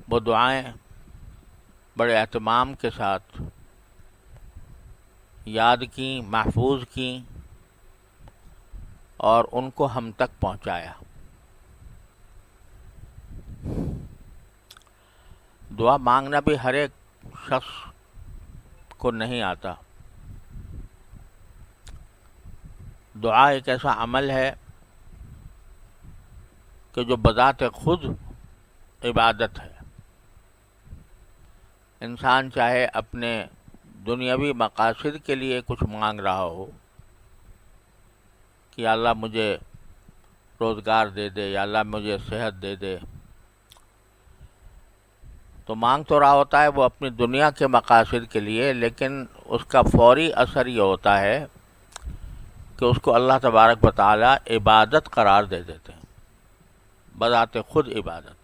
وہ دعائیں بڑے اہتمام کے ساتھ یاد کیں، محفوظ کیں اور ان کو ہم تک پہنچایا۔ دعا مانگنا بھی ہر ایک شخص کو نہیں آتا۔ دعا ایک ایسا عمل ہے کہ جو بذات خود عبادت ہے۔ انسان چاہے اپنے دنیاوی مقاصد کے لیے کچھ مانگ رہا ہو کہ یا اللہ مجھے روزگار دے دے، یا اللہ مجھے صحت دے دے، تو مانگ تو رہا ہوتا ہے وہ اپنی دنیا کے مقاصد کے لیے، لیکن اس کا فوری اثر یہ ہوتا ہے کہ اس کو اللہ تبارک و تعالی عبادت قرار دے دیتے ہیں، بذات خود عبادت،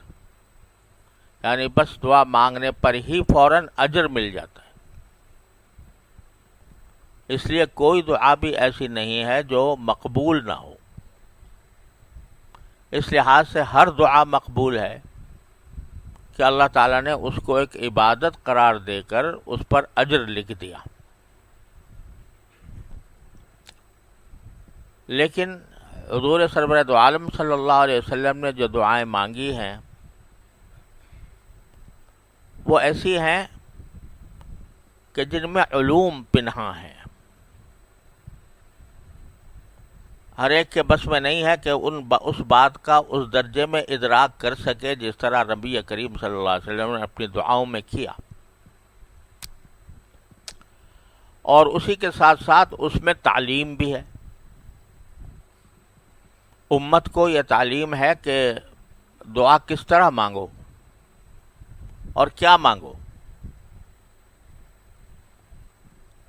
یعنی بس دعا مانگنے پر ہی فوراً اجر مل جاتا ہے۔ اس لیے کوئی دعا بھی ایسی نہیں ہے جو مقبول نہ ہو۔ اس لحاظ سے ہر دعا مقبول ہے کہ اللہ تعالیٰ نے اس کو ایک عبادت قرار دے کر اس پر اجر لکھ دیا۔ لیکن حضور سرور دو عالم صلی اللہ علیہ وسلم نے جو دعائیں مانگی ہیں وہ ایسی ہیں کہ جن میں علوم پنہاں ہیں۔ ہر ایک کے بس میں نہیں ہے کہ اس بات کا اس درجے میں ادراک کر سکے جس طرح نبی کریم صلی اللہ علیہ وسلم نے اپنی دعاؤں میں کیا، اور اسی کے ساتھ ساتھ اس میں تعلیم بھی ہے۔ امت کو یہ تعلیم ہے کہ دعا کس طرح مانگو اور کیا مانگو۔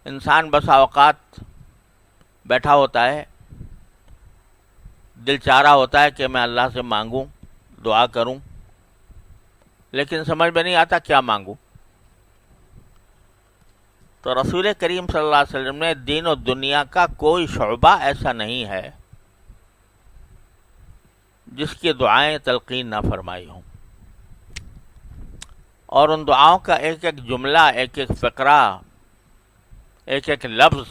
انسان بسا اوقات بیٹھا ہوتا ہے، دل چاہ رہا ہوتا ہے کہ میں اللہ سے مانگوں، دعا کروں، لیکن سمجھ میں نہیں آتا کیا مانگوں۔ تو رسول کریم صلی اللہ علیہ وسلم نے دین و دنیا کا کوئی شعبہ ایسا نہیں ہے جس کی دعائیں تلقین نہ فرمائی ہوں، اور ان دعاؤں کا ایک ایک جملہ، ایک ایک فقرہ، ایک ایک لفظ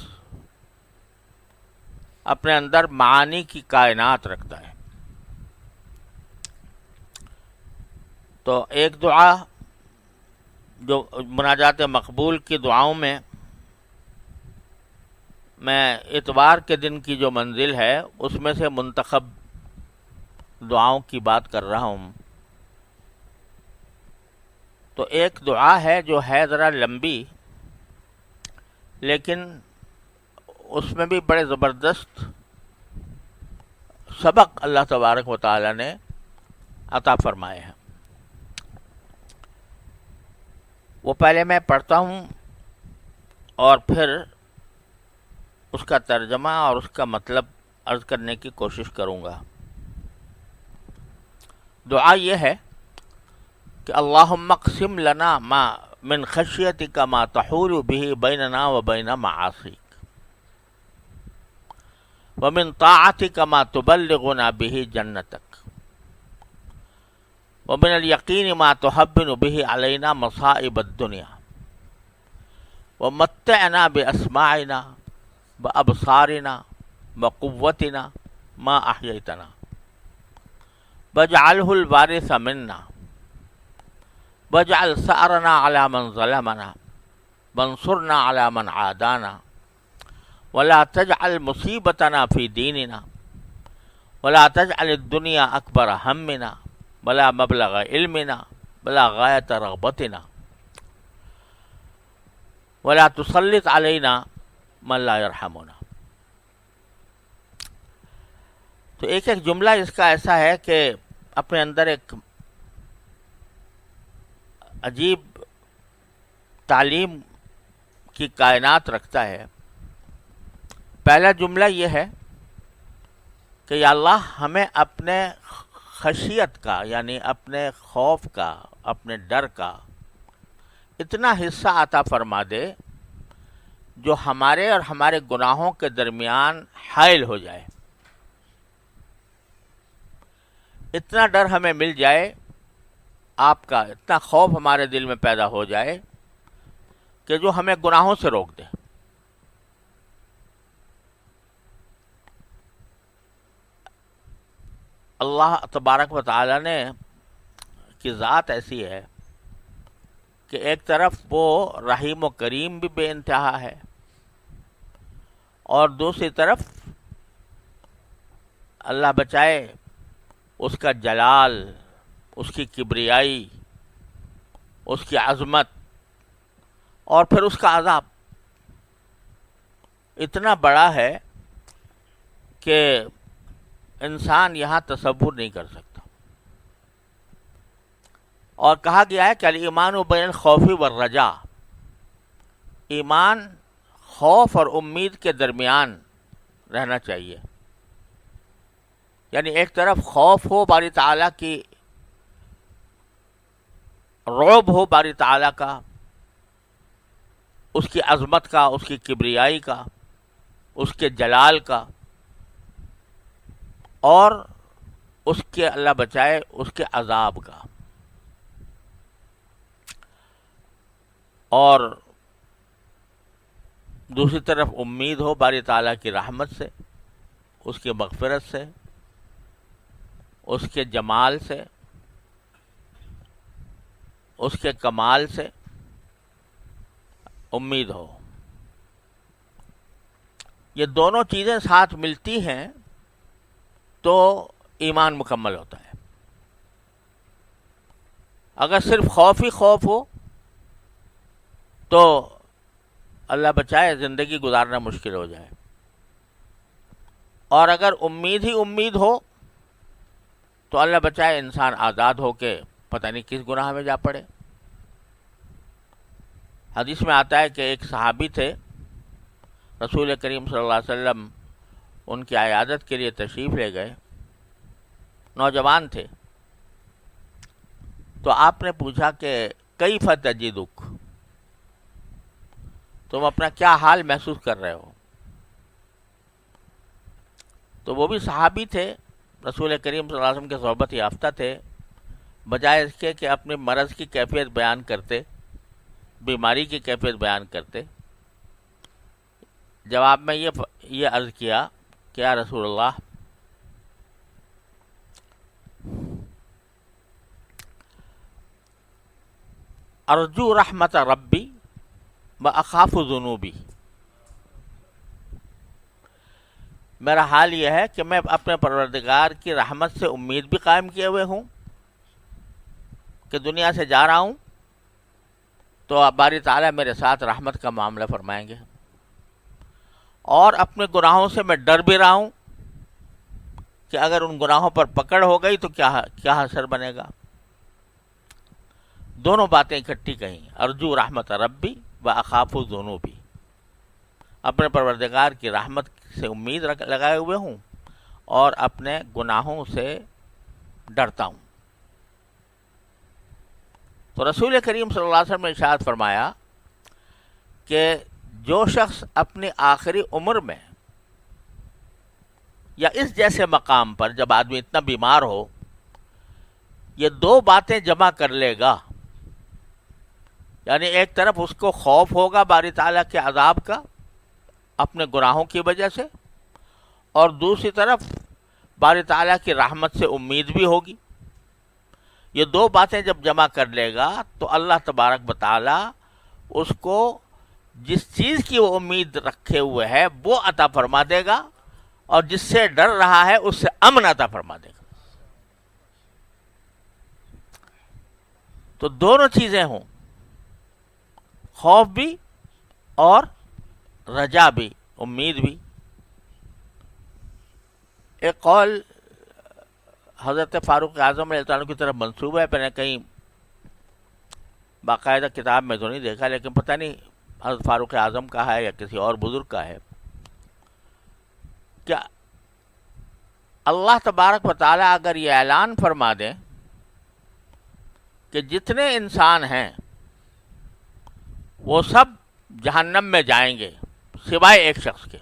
اپنے اندر معانی کی کائنات رکھتا ہے۔ تو ایک دعا جو مناجات مقبول کی دعاؤں میں اتوار کے دن کی جو منزل ہے اس میں سے منتخب دعاؤں کی بات کر رہا ہوں۔ تو ایک دعا ہے جو ہے ذرا لمبی، لیکن اس میں بھی بڑے زبردست سبق اللہ تبارک و تعالی نے عطا فرمائے ہیں۔ وہ پہلے میں پڑھتا ہوں اور پھر اس کا ترجمہ اور اس کا مطلب عرض کرنے کی کوشش کروں گا۔ دعا یہ ہے کہ اللہم اقسم لنا ما من خشیتک ما تحول به بیننا و بین معاصیک، ومن طاعتک ما تبلغنا به جنتک، ومن الیقین ما تحبن به علینا مصائب الدنیا، ومتعنا باسماعنا وابصارنا وقوتنا ما احییتنا، واجعلہ الوارث منا، واجعل ثأرنا على من ظلمنا، وانصرنا على من عادانا، ولا تجعل مصیبتنا في دیننا، ولا تجعل الدنیا اکبر ہمنا، ولا مبلغ علمنا، ولا غایت رغبتنا، ولا تسلط علینا من لا یرحمنا۔ تو ایک ایک جملہ اس کا ایسا ہے کہ اپنے اندر ایک عجیب تعلیم کی کائنات رکھتا ہے۔ پہلا جملہ یہ ہے کہ یا اللہ ہمیں اپنے خشیت کا، یعنی اپنے خوف کا، اپنے ڈر کا اتنا حصہ عطا فرما دے جو ہمارے اور ہمارے گناہوں کے درمیان حائل ہو جائے۔ اتنا ڈر ہمیں مل جائے آپ کا اتنا خوف ہمارے دل میں پیدا ہو جائے کہ جو ہمیں گناہوں سے روک دے. اللہ تبارک و تعالی نے کی ذات ایسی ہے کہ ایک طرف وہ رحیم و کریم بھی بے انتہا ہے، اور دوسری طرف اللہ بچائے اس کا جلال، اس کی کبریائی، اس کی عظمت، اور پھر اس کا عذاب اتنا بڑا ہے کہ انسان یہاں تصور نہیں کر سکتا. اور کہا گیا ہے کہ الایمان بین الخوف والرجاء، ایمان خوف اور امید کے درمیان رہنا چاہیے. یعنی ایک طرف خوف ہو باری تعالیٰ کی، رعب ہو باری تعالیٰ کا، اس کی عظمت کا، اس کی کبریائی کا، اس کے جلال کا، اور اس کے اللہ بچائے اس کے عذاب کا. اور دوسری طرف امید ہو باری تعالیٰ کی رحمت سے، اس کی مغفرت سے، اس کے جمال سے، اس کے کمال سے امید ہو. یہ دونوں چیزیں ساتھ ملتی ہیں تو ایمان مکمل ہوتا ہے. اگر صرف خوف ہی خوف ہو تو اللہ بچائے زندگی گزارنا مشکل ہو جائے، اور اگر امید ہی امید ہو تو اللہ بچائے انسان آزاد ہو کے پتہ نہیں کس گناہ میں جا پڑے. حدیث میں آتا ہے کہ ایک صحابی تھے، رسول کریم صلی اللہ علیہ وسلم ان کی عیادت کے لیے تشریف لے گئے، نوجوان تھے. تو آپ نے پوچھا کہ کیف تجدک، تم اپنا کیا حال محسوس کر رہے ہو؟ تو وہ بھی صحابی تھے، رسول کریم صلی اللہ علیہ وسلم کے صحبت یافتہ تھے. بجائے اس کے کہ اپنے مرض کی کیفیت بیان کرتے، بیماری کی کیفیت بیان کرتے، جواب میں یہ عرض کیا کہ یا رسول اللہ، ارجو رحمت ربی و اخاف ذنوبی. میرا حال یہ ہے کہ میں اپنے پروردگار کی رحمت سے امید بھی قائم کیے ہوئے ہوں کہ دنیا سے جا رہا ہوں تو باری تعالیٰ میرے ساتھ رحمت کا معاملہ فرمائیں گے، اور اپنے گناہوں سے میں ڈر بھی رہا ہوں کہ اگر ان گناہوں پر پکڑ ہو گئی تو کیا اثر بنے گا. دونوں باتیں اکٹھی کہیں، ارجو رحمت ربی و اخاف ذنوبی، اپنے پروردگار کی رحمت سے امید لگائے ہوئے ہوں اور اپنے گناہوں سے ڈرتا ہوں. تو رسول کریم صلی اللہ علیہ وسلم نے ارشاد فرمایا کہ جو شخص اپنی آخری عمر میں یا اس جیسے مقام پر جب آدمی اتنا بیمار ہو یہ دو باتیں جمع کر لے گا، یعنی ایک طرف اس کو خوف ہوگا باری تعالیٰ کے عذاب کا اپنے گناہوں کی وجہ سے، اور دوسری طرف باری تعالیٰ کی رحمت سے امید بھی ہوگی. یہ دو باتیں جب جمع کر لے گا تو اللہ تبارک و تعالیٰ اس کو جس چیز کی وہ امید رکھے ہوئے ہے وہ عطا فرما دے گا، اور جس سے ڈر رہا ہے اس سے امن عطا فرما دے گا. تو دونوں چیزیں ہوں، خوف بھی اور رجا بھی، امید بھی. ایک قول حضرت فاروق اعظم علیہ السلام کی طرف منسوب ہے، میں نے کہیں باقاعدہ کتاب میں تو نہیں دیکھا، لیکن پتہ نہیں حضرت فاروق اعظم کا ہے یا کسی اور بزرگ کا ہے، کہ اللہ تبارک و تعالیٰ اگر یہ اعلان فرما دیں کہ جتنے انسان ہیں وہ سب جہنم میں جائیں گے سوائے ایک شخص کے،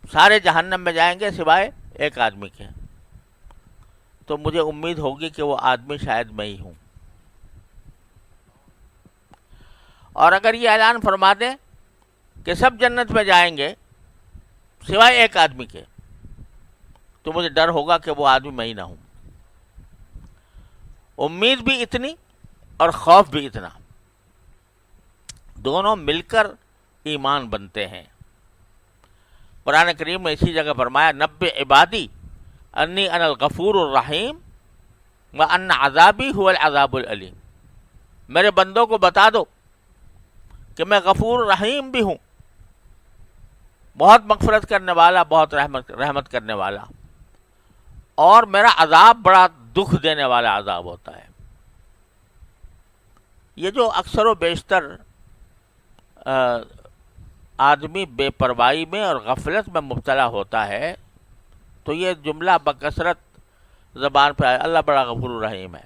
سارے جہنم میں جائیں گے سوائے ایک آدمی کے، تو مجھے امید ہوگی کہ وہ آدمی شاید میں ہی ہوں. اور اگر یہ اعلان فرما دے کہ سب جنت میں جائیں گے سوائے ایک آدمی کے، تو مجھے ڈر ہوگا کہ وہ آدمی میں ہی نہ ہوں. امید بھی اتنی اور خوف بھی اتنا، دونوں مل کر ایمان بنتے ہیں. قرآن کریم میں اسی جگہ فرمایا نبئ عبادی انی انا الغفور الرحیم وان عذابی هو العذاب العلیم. میرے بندوں کو بتا دو کہ میں غفور رحیم بھی ہوں، بہت مغفرت کرنے والا، بہت رحمت کرنے والا، اور میرا عذاب بڑا دکھ دینے والا عذاب ہوتا ہے. یہ جو اکثر و بیشتر آدمی بے پرواہی میں اور غفلت میں مبتلا ہوتا ہے، تو یہ جملہ بکثرت زبان پہ آیا، اللہ بڑا غفور الرحیم ہے.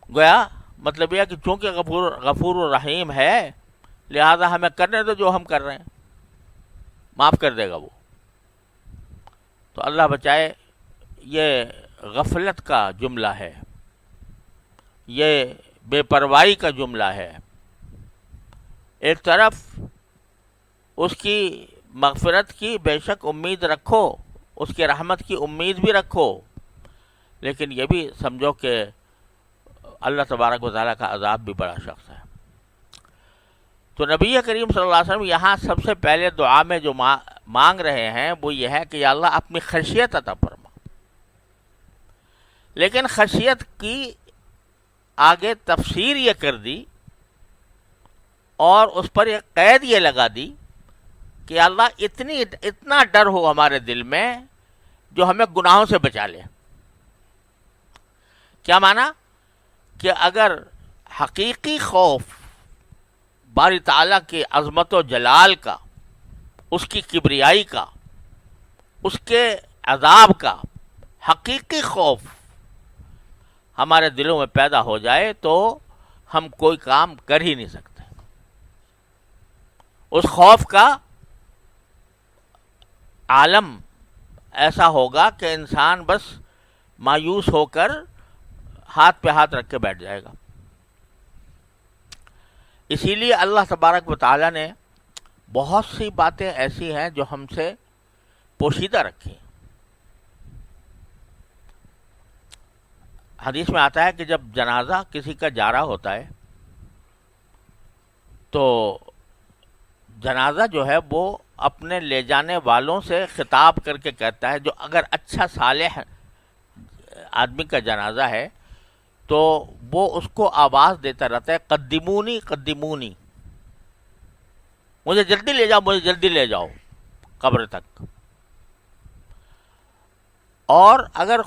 گویا مطلب یہ کہ چونکہ غفور الرحیم ہے لہذا ہمیں کرنے دو جو ہم کر رہے ہیں، معاف کر دے گا وہ. تو اللہ بچائے، یہ غفلت کا جملہ ہے، یہ بے پرواہی کا جملہ ہے. ایک طرف اس کی مغفرت کی بے شک امید رکھو، اس کی رحمت کی امید بھی رکھو، لیکن یہ بھی سمجھو کہ اللہ تبارک و تعالیٰ کا عذاب بھی بڑا سخت ہے. تو نبی کریم صلی اللہ علیہ وسلم یہاں سب سے پہلے دعا میں جو مانگ رہے ہیں وہ یہ ہے کہ یا اللہ اپنی خشیت عطا فرما. لیکن خشیت کی آگے تفسیر یہ کر دی اور اس پر ایک قید یہ لگا دی کہ اللہ اتنا ڈر ہو ہمارے دل میں جو ہمیں گناہوں سے بچا لے. کیا معنی؟ کہ اگر حقیقی خوف باری تعالیٰ کی عظمت و جلال کا، اس کی کبریائی کا، اس کے عذاب کا حقیقی خوف ہمارے دلوں میں پیدا ہو جائے تو ہم کوئی کام کر ہی نہیں سکتے. اس خوف کا عالم ایسا ہوگا کہ انسان بس مایوس ہو کر ہاتھ پہ ہاتھ رکھ کے بیٹھ جائے گا. اسی لیے اللہ تبارک و تعالیٰ نے بہت سی باتیں ایسی ہیں جو ہم سے پوشیدہ رکھی. حدیث میں آتا ہے کہ جب جنازہ کسی کا جا رہا ہوتا ہے تو جنازہ جو ہے وہ اپنے لے جانے والوں سے خطاب کر کے کہتا ہے، جو اگر اچھا صالح آدمی کا جنازہ ہے تو وہ اس کو آواز دیتا رہتا ہے قدمونی قدمونی، مجھے جلدی لے جاؤ، مجھے جلدی لے جاؤ قبر تک. اور اگر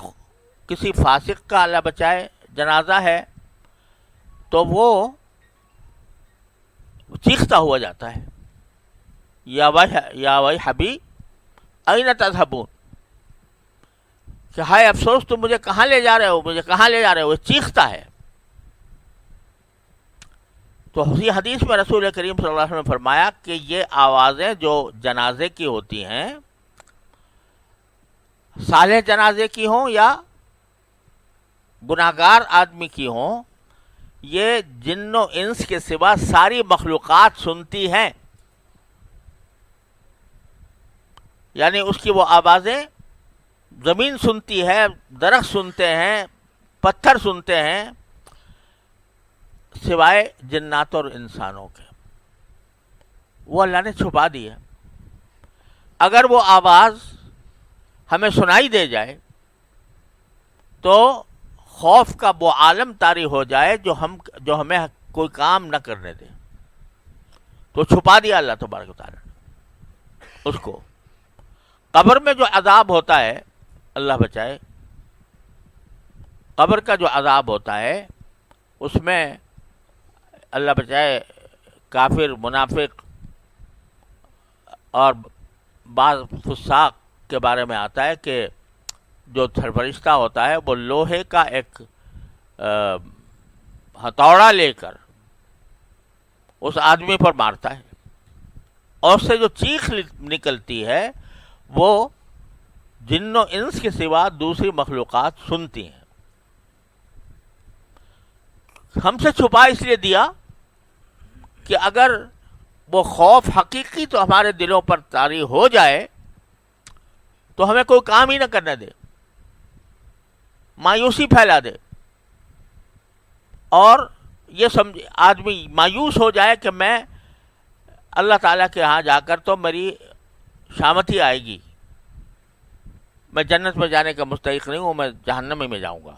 کسی فاسق کا اللہ بچائے جنازہ ہے تو وہ چیختا ہوا جاتا ہے یا ویحبی این تذہبون، کہ ہائے افسوس تم مجھے کہاں لے جا رہے ہو، مجھے کہاں لے جا رہے ہو، وہ چیختا ہے. تو اسی حدیث میں رسول کریم صلی اللہ علیہ وسلم نے فرمایا کہ یہ آوازیں جو جنازے کی ہوتی ہیں، صالح جنازے کی ہوں یا گناہگار آدمی کی ہوں، یہ جن و انس کے سوا ساری مخلوقات سنتی ہیں. یعنی اس کی وہ آوازیں زمین سنتی ہے، درخت سنتے ہیں، پتھر سنتے ہیں، سوائے جنات اور انسانوں کے. وہ اللہ نے چھپا دی ہے. اگر وہ آواز ہمیں سنائی دے جائے تو خوف کا وہ عالم طاری ہو جائے جو ہمیں کوئی کام نہ کرنے دے. تو چھپا دیا اللہ تبارک و تعالیٰ نے اس کو. قبر میں جو عذاب ہوتا ہے، اللہ بچائے، قبر کا جو عذاب ہوتا ہے اس میں اللہ بچائے کافر، منافق اور بعض فساق کے بارے میں آتا ہے کہ جو فرشتہ ہوتا ہے وہ لوہے کا ایک ہتھوڑا لے کر اس آدمی پر مارتا ہے، اور اس سے جو چیخ نکلتی ہے وہ جن و انس کے سوا دوسری مخلوقات سنتی ہیں. ہم سے چھپا اس لیے دیا کہ اگر وہ خوف حقیقی تو ہمارے دلوں پر طاری ہو جائے تو ہمیں کوئی کام ہی نہ کرنے دے، مایوسی پھیلا دے، اور یہ آدمی مایوس ہو جائے کہ میں اللہ تعالیٰ کے ہاں جا کر تو میری شامتی آئے گی، میں جنت میں جانے کا مستحق نہیں ہوں، میں جہنم میں جاؤں گا،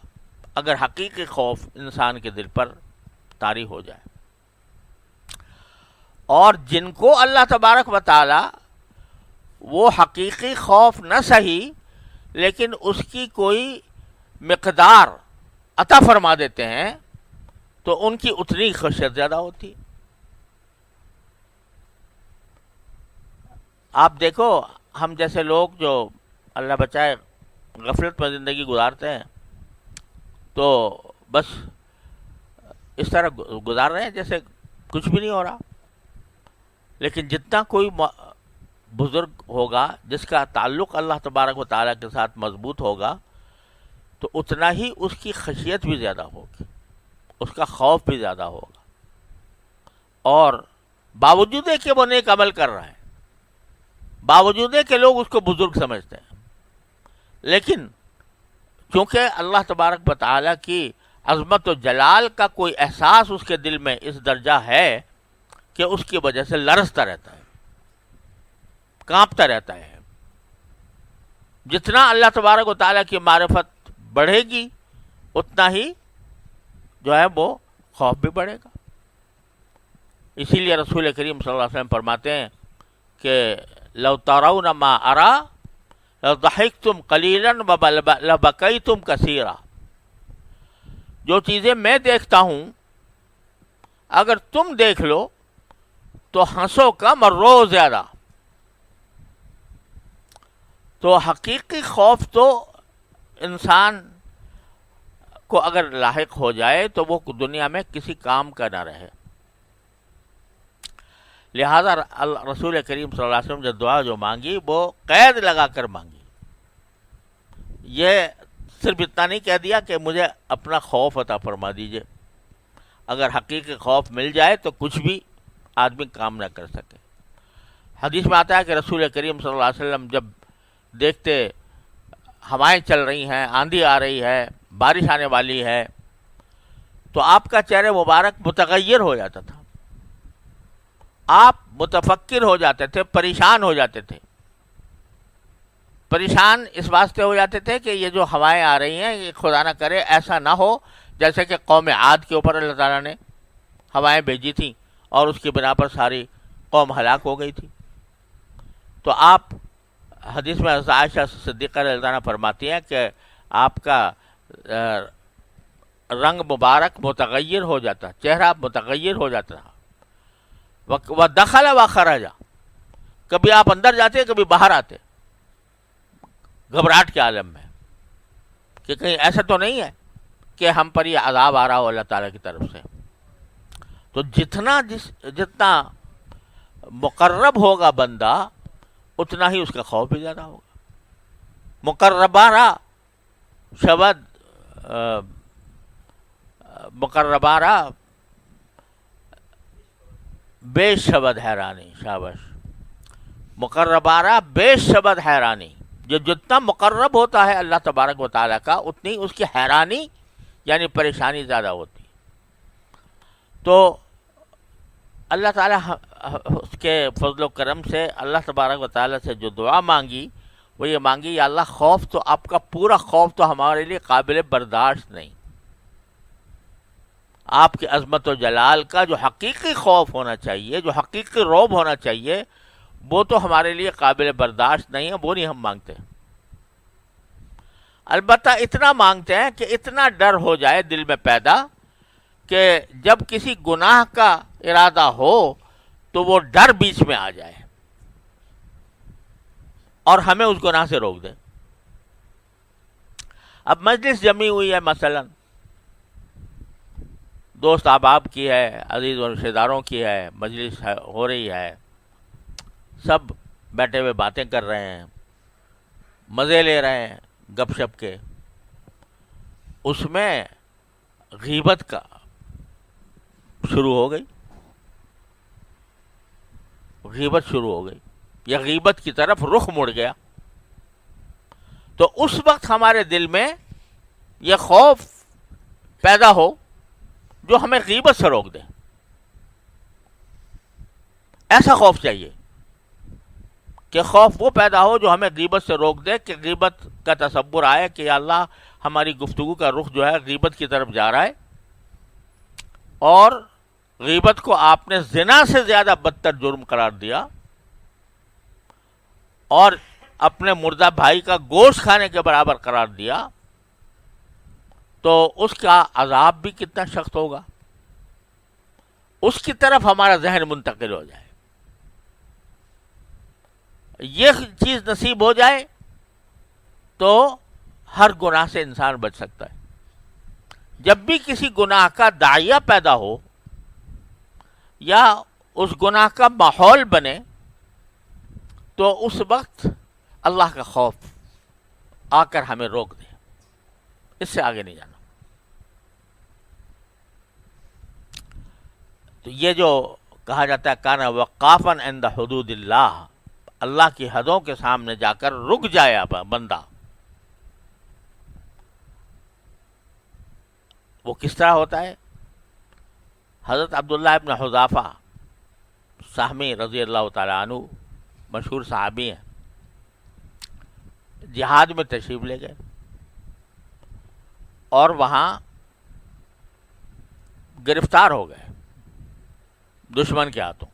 اگر حقیقی خوف انسان کے دل پر طاری ہو جائے. اور جن کو اللہ تبارک و تعالی وہ حقیقی خوف نہ سہی لیکن اس کی کوئی مقدار عطا فرما دیتے ہیں تو ان کی اتنی خشیت زیادہ ہوتی. آپ دیکھو ہم جیسے لوگ جو اللہ بچائے غفلت میں زندگی گزارتے ہیں تو بس اس طرح گزار رہے ہیں جیسے کچھ بھی نہیں ہو رہا. لیکن جتنا کوئی بزرگ ہوگا جس کا تعلق اللہ تبارک و تعالیٰ کے ساتھ مضبوط ہوگا تو اتنا ہی اس کی خشیت بھی زیادہ ہوگی، اس کا خوف بھی زیادہ ہوگا. اور باوجود ہے کہ وہ نیک عمل کر رہا ہے، باوجود ہے کہ لوگ اس کو بزرگ سمجھتے ہیں، لیکن چونکہ اللہ تبارک و تعالیٰ کی عظمت و جلال کا کوئی احساس اس کے دل میں اس درجہ ہے کہ اس کی وجہ سے لرزتا رہتا ہے، کانپتا رہتا ہے. جتنا اللہ تبارک و تعالیٰ کی معرفت بڑھے گی اتنا ہی جو ہے وہ خوف بھی بڑھے گا. اسی لیے رسول کریم صلی اللہ علیہ وسلم فرماتے ہیں کہ لو ترون ما ارا لضحکتم قلیلا ولبکیتم کثیرا. جو چیزیں میں دیکھتا ہوں اگر تم دیکھ لو تو ہنسو کم اور رو زیادہ. تو حقیقی خوف تو انسان کو اگر لاحق ہو جائے تو وہ دنیا میں کسی کام کا نہ رہے. لہذا رسول کریم صلی اللہ علیہ وسلم جو دعا جو مانگی وہ قید لگا کر مانگی. یہ صرف اتنا نہیں کہہ دیا کہ مجھے اپنا خوف عطا فرما دیجئے. اگر حقیقی خوف مل جائے تو کچھ بھی آدمی کام نہ کر سکے. حدیث میں آتا ہے کہ رسول کریم صلی اللہ علیہ وسلم جب دیکھتے ہوائیں چل رہی ہیں، آندھی آ رہی ہے، بارش آنے والی ہے، تو آپ کا چہرہ مبارک متغیر ہو جاتا تھا، آپ متفکر ہو جاتے تھے، پریشان ہو جاتے تھے. پریشان اس واسطے ہو جاتے تھے کہ یہ جو ہوائیں آ رہی ہیں یہ خدا نہ کرے ایسا نہ ہو جیسے کہ قوم عاد کے اوپر اللہ تعالیٰ نے ہوائیں بھیجی تھیں اور اس کی بنا پر ساری قوم ہلاک ہو گئی تھی. تو آپ حدیث میں عائشہ صدیقہ رضی اللہ عنہا فرماتی ہیں کہ آپ کا رنگ مبارک متغیر ہو جاتا، چہرہ متغیر ہو جاتا تھا. وَدَخَلَ وَخَرَجَ، کبھی آپ اندر جاتے کبھی باہر آتے گھبراہٹ کے عالم میں کہ کہیں ایسا تو نہیں ہے کہ ہم پر یہ عذاب آ رہا ہو اللہ تعالیٰ کی طرف سے. تو جتنا مقرب ہوگا بندہ اتنا ہی اس کا خوف بھی زیادہ ہوگا. مقربارہ بے شبد حیرانی. شاباش. مقربارہ بے شبد حیرانی. جو جتنا مقرب ہوتا ہے اللہ تبارک و تعالیٰ کا اتنی اس کی حیرانی یعنی پریشانی زیادہ ہوتی. تو اللہ تعالیٰ اس کے فضل و کرم سے اللہ تبارک و تعالیٰ سے جو دعا مانگی وہ یہ مانگی یا اللہ خوف تو آپ کا پورا خوف تو ہمارے لیے قابل برداشت نہیں. آپ کی عظمت و جلال کا جو حقیقی خوف ہونا چاہیے، جو حقیقی رعب ہونا چاہیے وہ تو ہمارے لیے قابل برداشت نہیں ہے، وہ نہیں ہم مانگتے. البتہ اتنا مانگتے ہیں کہ اتنا ڈر ہو جائے دل میں پیدا کہ جب کسی گناہ کا ارادہ ہو تو وہ ڈر بیچ میں آ جائے اور ہمیں اس گناہ سے روک دے. اب مجلس جمی ہوئی ہے، مثلا دوست احباب کی ہے، عزیز و رشتہ داروں کی ہے، مجلس ہو رہی ہے، سب بیٹھے ہوئے باتیں کر رہے ہیں، مزے لے رہے ہیں گپ شپ کے، اس میں غیبت کا شروع ہو گئی، غیبت شروع ہو گئی یا غیبت کی طرف رخ مڑ گیا، تو اس وقت ہمارے دل میں یہ خوف پیدا ہو جو ہمیں غیبت سے روک دے. ایسا خوف چاہیے کہ خوف وہ پیدا ہو جو ہمیں غیبت سے روک دے، کہ غیبت کا تصور آئے کہ یا اللہ ہماری گفتگو کا رخ جو ہے غیبت کی طرف جا رہا ہے، اور غیبت کو آپ نے زنا سے زیادہ بدتر جرم قرار دیا، اور اپنے مردہ بھائی کا گوشت کھانے کے برابر قرار دیا، تو اس کا عذاب بھی کتنا سخت ہوگا. اس کی طرف ہمارا ذہن منتقل ہو جائے، یہ چیز نصیب ہو جائے تو ہر گناہ سے انسان بچ سکتا ہے. جب بھی کسی گناہ کا داعیہ پیدا ہو یا اس گناہ کا ماحول بنے، تو اس وقت اللہ کا خوف آ کر ہمیں روک دے، اس سے آگے نہیں جانا. تو یہ جو کہا جاتا ہے کانا وقافا عند حدود اللہ، اللہ کی حدوں کے سامنے جا کر رک جائے بندہ، وہ کس طرح ہوتا ہے؟ حضرت عبداللہ ابن حذافہ سہمی رضی اللہ تعالیٰ عنہ مشہور صحابی ہیں، جہاد میں تشریف لے گئے اور وہاں گرفتار ہو گئے دشمن کے ہاتھوں.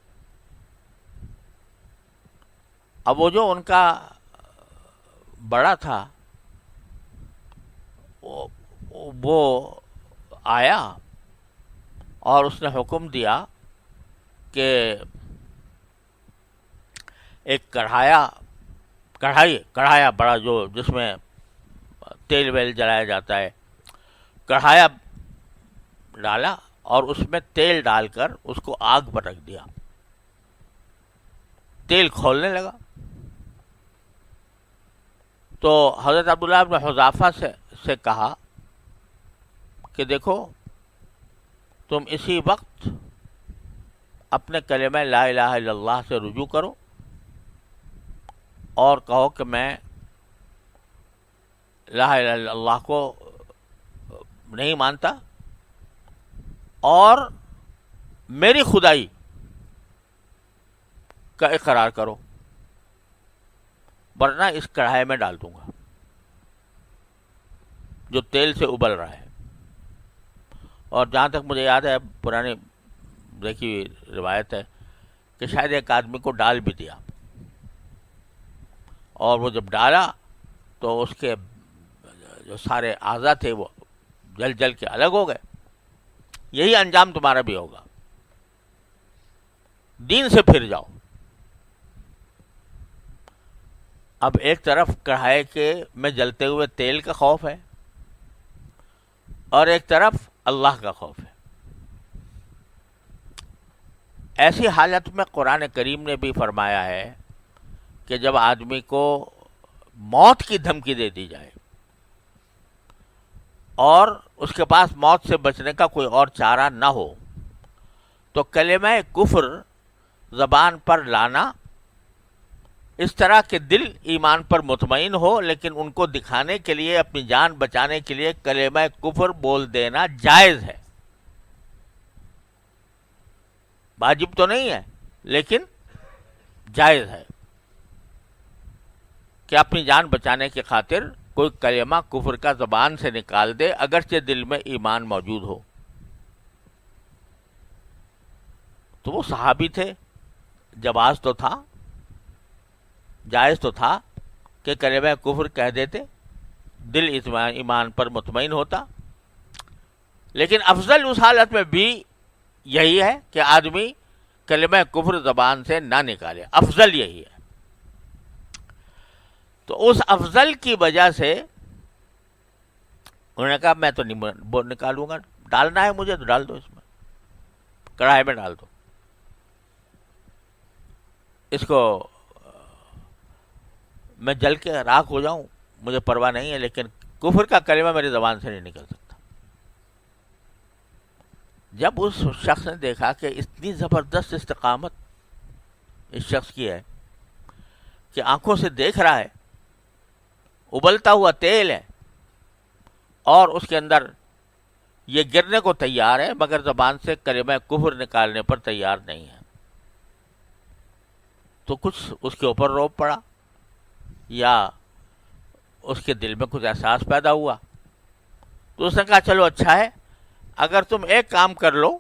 اب وہ جو ان کا بڑا تھا وہ آیا اور اس نے حکم دیا کہ ایک کڑھایا بڑا جو جس میں تیل ویل جلایا جاتا ہے، کڑھایا ڈالا اور اس میں تیل ڈال کر اس کو آگ پر رکھ دیا. تیل کھولنے لگا تو حضرت عبداللہ بن حذافہ سے کہا کہ دیکھو تم اسی وقت اپنے کلمہ لا الہ الا اللہ سے رجوع کرو اور کہو کہ میں لا الہ الا اللہ کو نہیں مانتا اور میری خدائی کا اقرار کرو، ورنہ اس کڑھائی میں ڈال دوں گا جو تیل سے ابل رہا ہے. اور جہاں تک مجھے یاد ہے، پرانی دیکھی ہوئی روایت ہے کہ شاید ایک آدمی کو ڈال بھی دیا، اور وہ جب ڈالا تو اس کے جو سارے اعضاء تھے وہ جل جل کے الگ ہو گئے. یہی انجام تمہارا بھی ہوگا، دین سے پھر جاؤ. اب ایک طرف کڑھائی کے میں جلتے ہوئے تیل کا خوف ہے اور ایک طرف اللہ کا خوف ہے. ایسی حالت میں قرآن کریم نے بھی فرمایا ہے کہ جب آدمی کو موت کی دھمکی دے دی جائے اور اس کے پاس موت سے بچنے کا کوئی اور چارہ نہ ہو، تو کلمہ کفر زبان پر لانا، اس طرح کہ دل ایمان پر مطمئن ہو لیکن ان کو دکھانے کے لیے، اپنی جان بچانے کے لیے کلمہ کفر بول دینا جائز ہے. واجب تو نہیں ہے لیکن جائز ہے کہ اپنی جان بچانے کی خاطر کوئی کلمہ کفر کا زبان سے نکال دے اگرچہ دل میں ایمان موجود ہو. تو وہ صحابی تھے، جواز تو تھا، جائز تو تھا کہ کلمہ کفر کہہ دیتے، دل ایمان پر مطمئن ہوتا. لیکن افضل اس حالت میں بھی یہی ہے کہ آدمی کلمہ کفر زبان سے نہ نکالے، افضل یہی ہے. تو اس افضل کی وجہ سے انہوں نے کہا میں تو نہیں نکالوں گا، ڈالنا ہے مجھے تو ڈال دو، اس میں کڑھائی میں ڈال دو. اس کو میں جل کے راکھ ہو جاؤں مجھے پرواہ نہیں ہے، لیکن کفر کا کلمہ میری زبان سے نہیں نکل سکتا۔ جب اس شخص نے دیکھا کہ اتنی زبردست استقامت اس شخص کی ہے کہ آنکھوں سے دیکھ رہا ہے، ابلتا ہوا تیل ہے، اور اس کے اندر یہ گرنے کو تیار ہے مگر زبان سے کلمہ کفر نکالنے پر تیار نہیں ہے، تو کچھ اس کے اوپر روب پڑا یا اس کے دل میں کچھ احساس پیدا ہوا، تو اس نے کہا چلو اچھا ہے، اگر تم ایک کام کر لو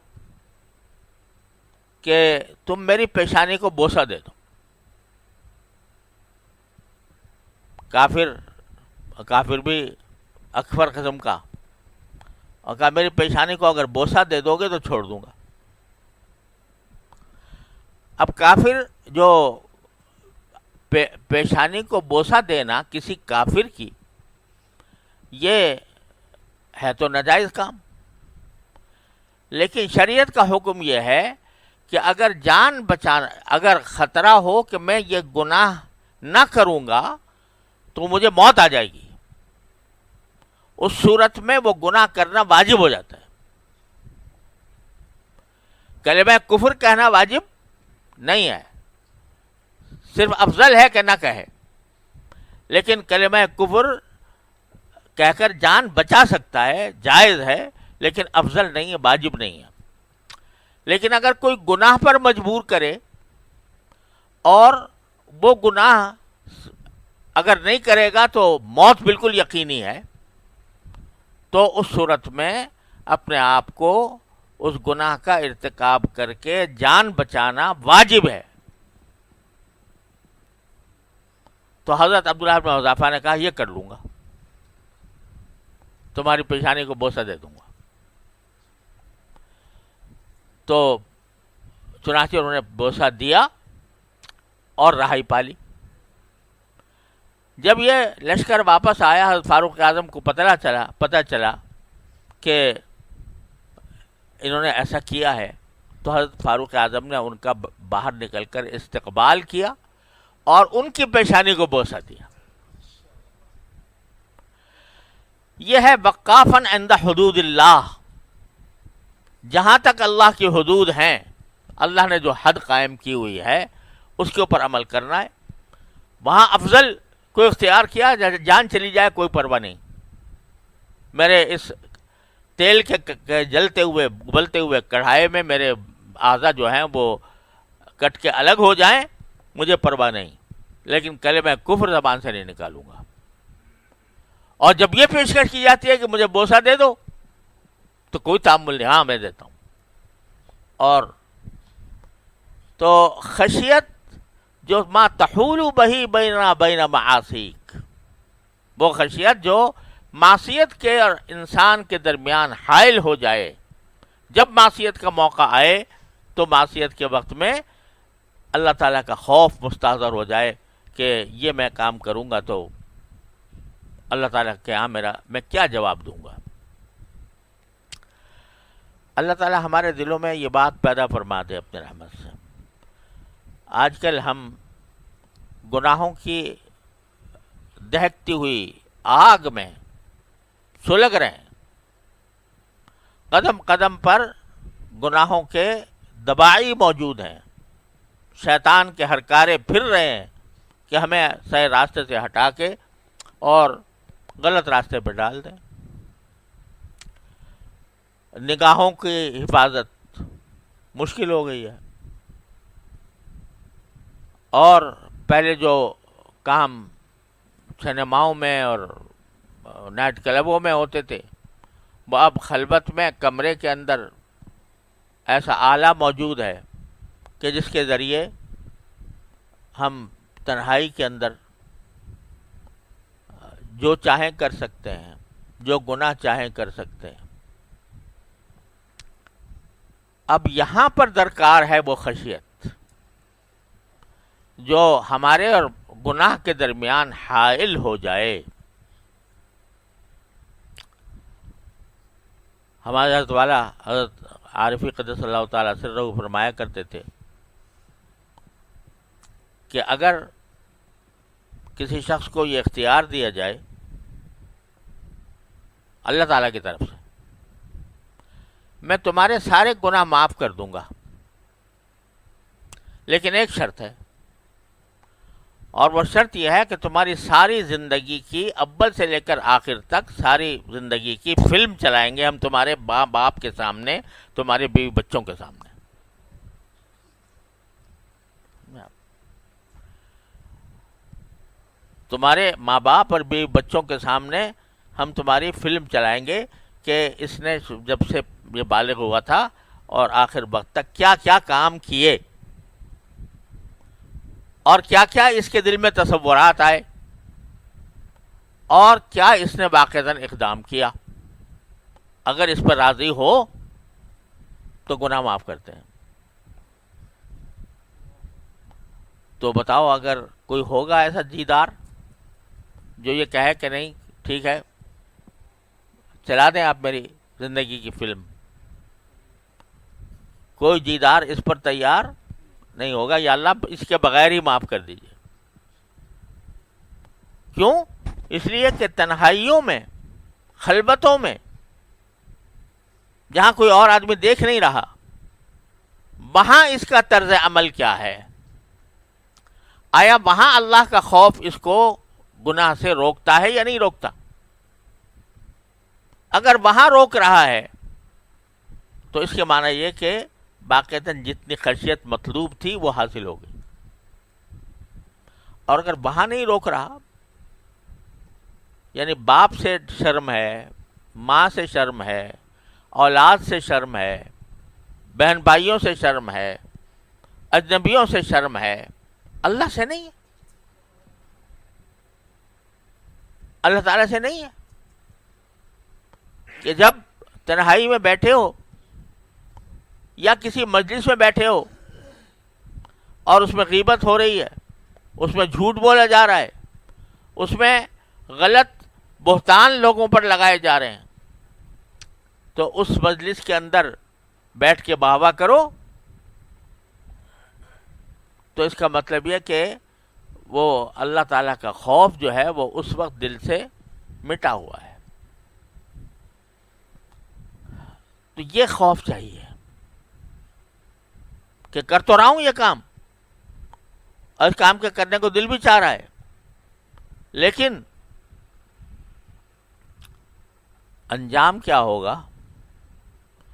کہ تم میری پیشانی کو بوسہ دے دو۔ کافر بھی اکبر قسم کا، اور کہا میری پیشانی کو اگر بوسہ دے دو گے تو چھوڑ دوں گا۔ اب کافر جو پیشانی کو بوسہ دینا کسی کافر کی، یہ ہے تو ناجائز کام، لیکن شریعت کا حکم یہ ہے کہ اگر جان بچانا، اگر خطرہ ہو کہ میں یہ گناہ نہ کروں گا تو مجھے موت آ جائے گی، اس صورت میں وہ گناہ کرنا واجب ہو جاتا ہے۔ کلمہ کفر کہنا واجب نہیں ہے، صرف افضل ہے کہ نہ کہے، لیکن کلمہ کفر کہہ کر جان بچا سکتا ہے، جائز ہے، لیکن افضل نہیں ہے، واجب نہیں ہے۔ لیکن اگر کوئی گناہ پر مجبور کرے اور وہ گناہ اگر نہیں کرے گا تو موت بالکل یقینی ہے، تو اس صورت میں اپنے آپ کو اس گناہ کا ارتکاب کر کے جان بچانا واجب ہے۔ تو حضرت عبداللہ بن حذیفہ نے کہا یہ کر لوں گا، تمہاری پیشانی کو بوسہ دے دوں گا۔ تو چنانچہ انہوں نے بوسہ دیا اور رہائی پالی۔ جب یہ لشکر واپس آیا، حضرت فاروق اعظم کو پتہ چلا کہ انہوں نے ایسا کیا ہے، تو حضرت فاروق اعظم نے ان کا باہر نکل کر استقبال کیا اور ان کی پیشانی کو بوسہ دیا۔ یہ ہے وقافاً عند حدود اللہ، جہاں تک اللہ کی حدود ہیں، اللہ نے جو حد قائم کی ہوئی ہے اس کے اوپر عمل کرنا ہے۔ وہاں افضل کوئی اختیار کیا، جان چلی جائے کوئی پرواہ نہیں، میرے اس تیل کے جلتے ہوئے ابلتے ہوئے کڑھائی میں میرے اعضا جو ہیں وہ کٹ کے الگ ہو جائیں، مجھے پرواہ نہیں، لیکن کلمہ کفر زبان سے نہیں نکالوں گا۔ اور جب یہ پیشکش کی جاتی ہے کہ مجھے بوسہ دے دو تو کوئی تعامل نہیں، ہاں میں دیتا ہوں۔ اور تو خشیت جو ما تحول بہی بینا بین معاصیک، وہ خشیت جو معصیت کے اور انسان کے درمیان حائل ہو جائے، جب معصیت کا موقع آئے تو معصیت کے وقت میں اللہ تعالیٰ کا خوف مستحضر ہو جائے کہ یہ میں کام کروں گا تو اللہ تعالیٰ کے یہاں میں کیا جواب دوں گا۔ اللہ تعالیٰ ہمارے دلوں میں یہ بات پیدا فرما دے اپنے رحمت سے۔ آج کل ہم گناہوں کی دہکتی ہوئی آگ میں سلگ رہے ہیں، قدم قدم پر گناہوں کے دبائی موجود ہیں، شیطان کے ہرکارے پھر رہے ہیں کہ ہمیں صحیح راستے سے ہٹا کے اور غلط راستے پہ ڈال دیں۔ نگاہوں کی حفاظت مشکل ہو گئی ہے، اور پہلے جو کام سنیماؤں میں اور نائٹ کلبوں میں ہوتے تھے وہ اب خلوت میں کمرے کے اندر ایسا آلہ موجود ہے کہ جس کے ذریعے ہم تنہائی کے اندر جو چاہیں کر سکتے ہیں، جو گناہ چاہیں کر سکتے ہیں۔ اب یہاں پر درکار ہے وہ خشیت جو ہمارے اور گناہ کے درمیان حائل ہو جائے۔ ہمارے حضرت والا حضرت عارفی قدس اللہ تعالیٰ سرہ فرمایا کرتے تھے کہ اگر کسی شخص کو یہ اختیار دیا جائے اللہ تعالیٰ کی طرف سے، میں تمہارے سارے گناہ معاف کر دوں گا، لیکن ایک شرط ہے، اور وہ شرط یہ ہے کہ تمہاری ساری زندگی کی، اول سے لے کر آخر تک ساری زندگی کی فلم چلائیں گے ہم تمہارے ماں باپ کے سامنے، تمہارے بیوی بچوں کے سامنے۔ تمہارے ماں باپ اور بیوی بچوں کے سامنے ہم تمہاری فلم چلائیں گے کہ اس نے جب سے یہ بالغ ہوا تھا اور آخر وقت تک کیا کیا کام کیے، اور کیا کیا اس کے دل میں تصورات آئے، اور کیا اس نے باقاعدہ اقدام کیا۔ اگر اس پر راضی ہو تو گناہ معاف کرتے ہیں۔ تو بتاؤ، اگر کوئی ہوگا ایسا جیدار جو یہ کہے کہ نہیں ٹھیک ہے چلا دیں آپ میری زندگی کی فلم؟ کوئی جیدار اس پر تیار نہیں ہوگا، یا اللہ اس کے بغیر ہی معاف کر دیجیے۔ کیوں؟ اس لیے کہ تنہائیوں میں، خلوتوں میں، جہاں کوئی اور آدمی دیکھ نہیں رہا، وہاں اس کا طرز عمل کیا ہے؟ آیا وہاں اللہ کا خوف اس کو گناہ سے روکتا ہے یا نہیں روکتا؟ اگر وہاں روک رہا ہے تو اس کے معنی یہ کہ باقاعدہ جتنی خشیت مطلوب تھی وہ حاصل ہو گئی۔ اور اگر وہاں نہیں روک رہا، یعنی باپ سے شرم ہے، ماں سے شرم ہے، اولاد سے شرم ہے، بہن بھائیوں سے شرم ہے، اجنبیوں سے شرم ہے، اللہ سے نہیں ہے، اللہ تعالیٰ سے نہیں ہے، کہ جب تنہائی میں بیٹھے ہو یا کسی مجلس میں بیٹھے ہو اور اس میں غیبت ہو رہی ہے، اس میں جھوٹ بولا جا رہا ہے، اس میں غلط بہتان لوگوں پر لگائے جا رہے ہیں، تو اس مجلس کے اندر بیٹھ کے واہ واہ کرو، تو اس کا مطلب یہ کہ وہ اللہ تعالیٰ کا خوف جو ہے وہ اس وقت دل سے مٹا ہوا ہے۔ تو یہ خوف چاہیے کہ کر تو رہا ہوں یہ کام، اور اس کام کے کرنے کو دل بھی چاہ رہا ہے، لیکن انجام کیا ہوگا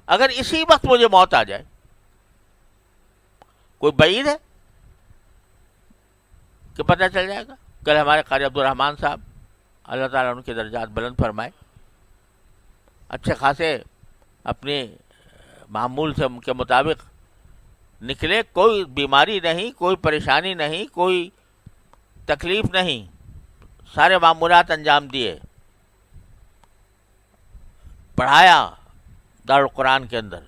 اگر اسی وقت مجھے موت آ جائے؟ کوئی بعید ہے کہ پتہ چل جائے گا؟ کل ہمارے قاری عبدالرحمن صاحب، اللہ تعالیٰ ان کے درجات بلند فرمائے، اچھے خاصے اپنی معمول سے کے مطابق نکلے، کوئی بیماری نہیں، کوئی پریشانی نہیں، کوئی تکلیف نہیں، سارے معمولات انجام دیے، پڑھایا دارالقرآن کے اندر،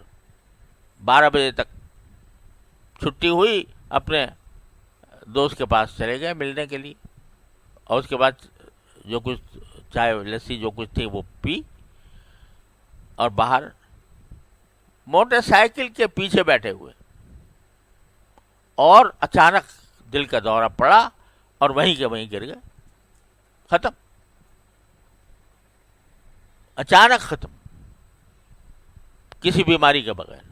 12 بجے تک چھٹی ہوئی، اپنے دوست کے پاس چلے گئے ملنے کے لیے، اور اس کے بعد جو کچھ چائے لسی جو کچھ تھی وہ پی، اور باہر موٹر سائیکل کے پیچھے بیٹھے ہوئے، اور اچانک دل کا دورہ پڑا اور وہیں کے وہیں گر گئے، ختم، اچانک ختم، کسی بیماری کے بغیر۔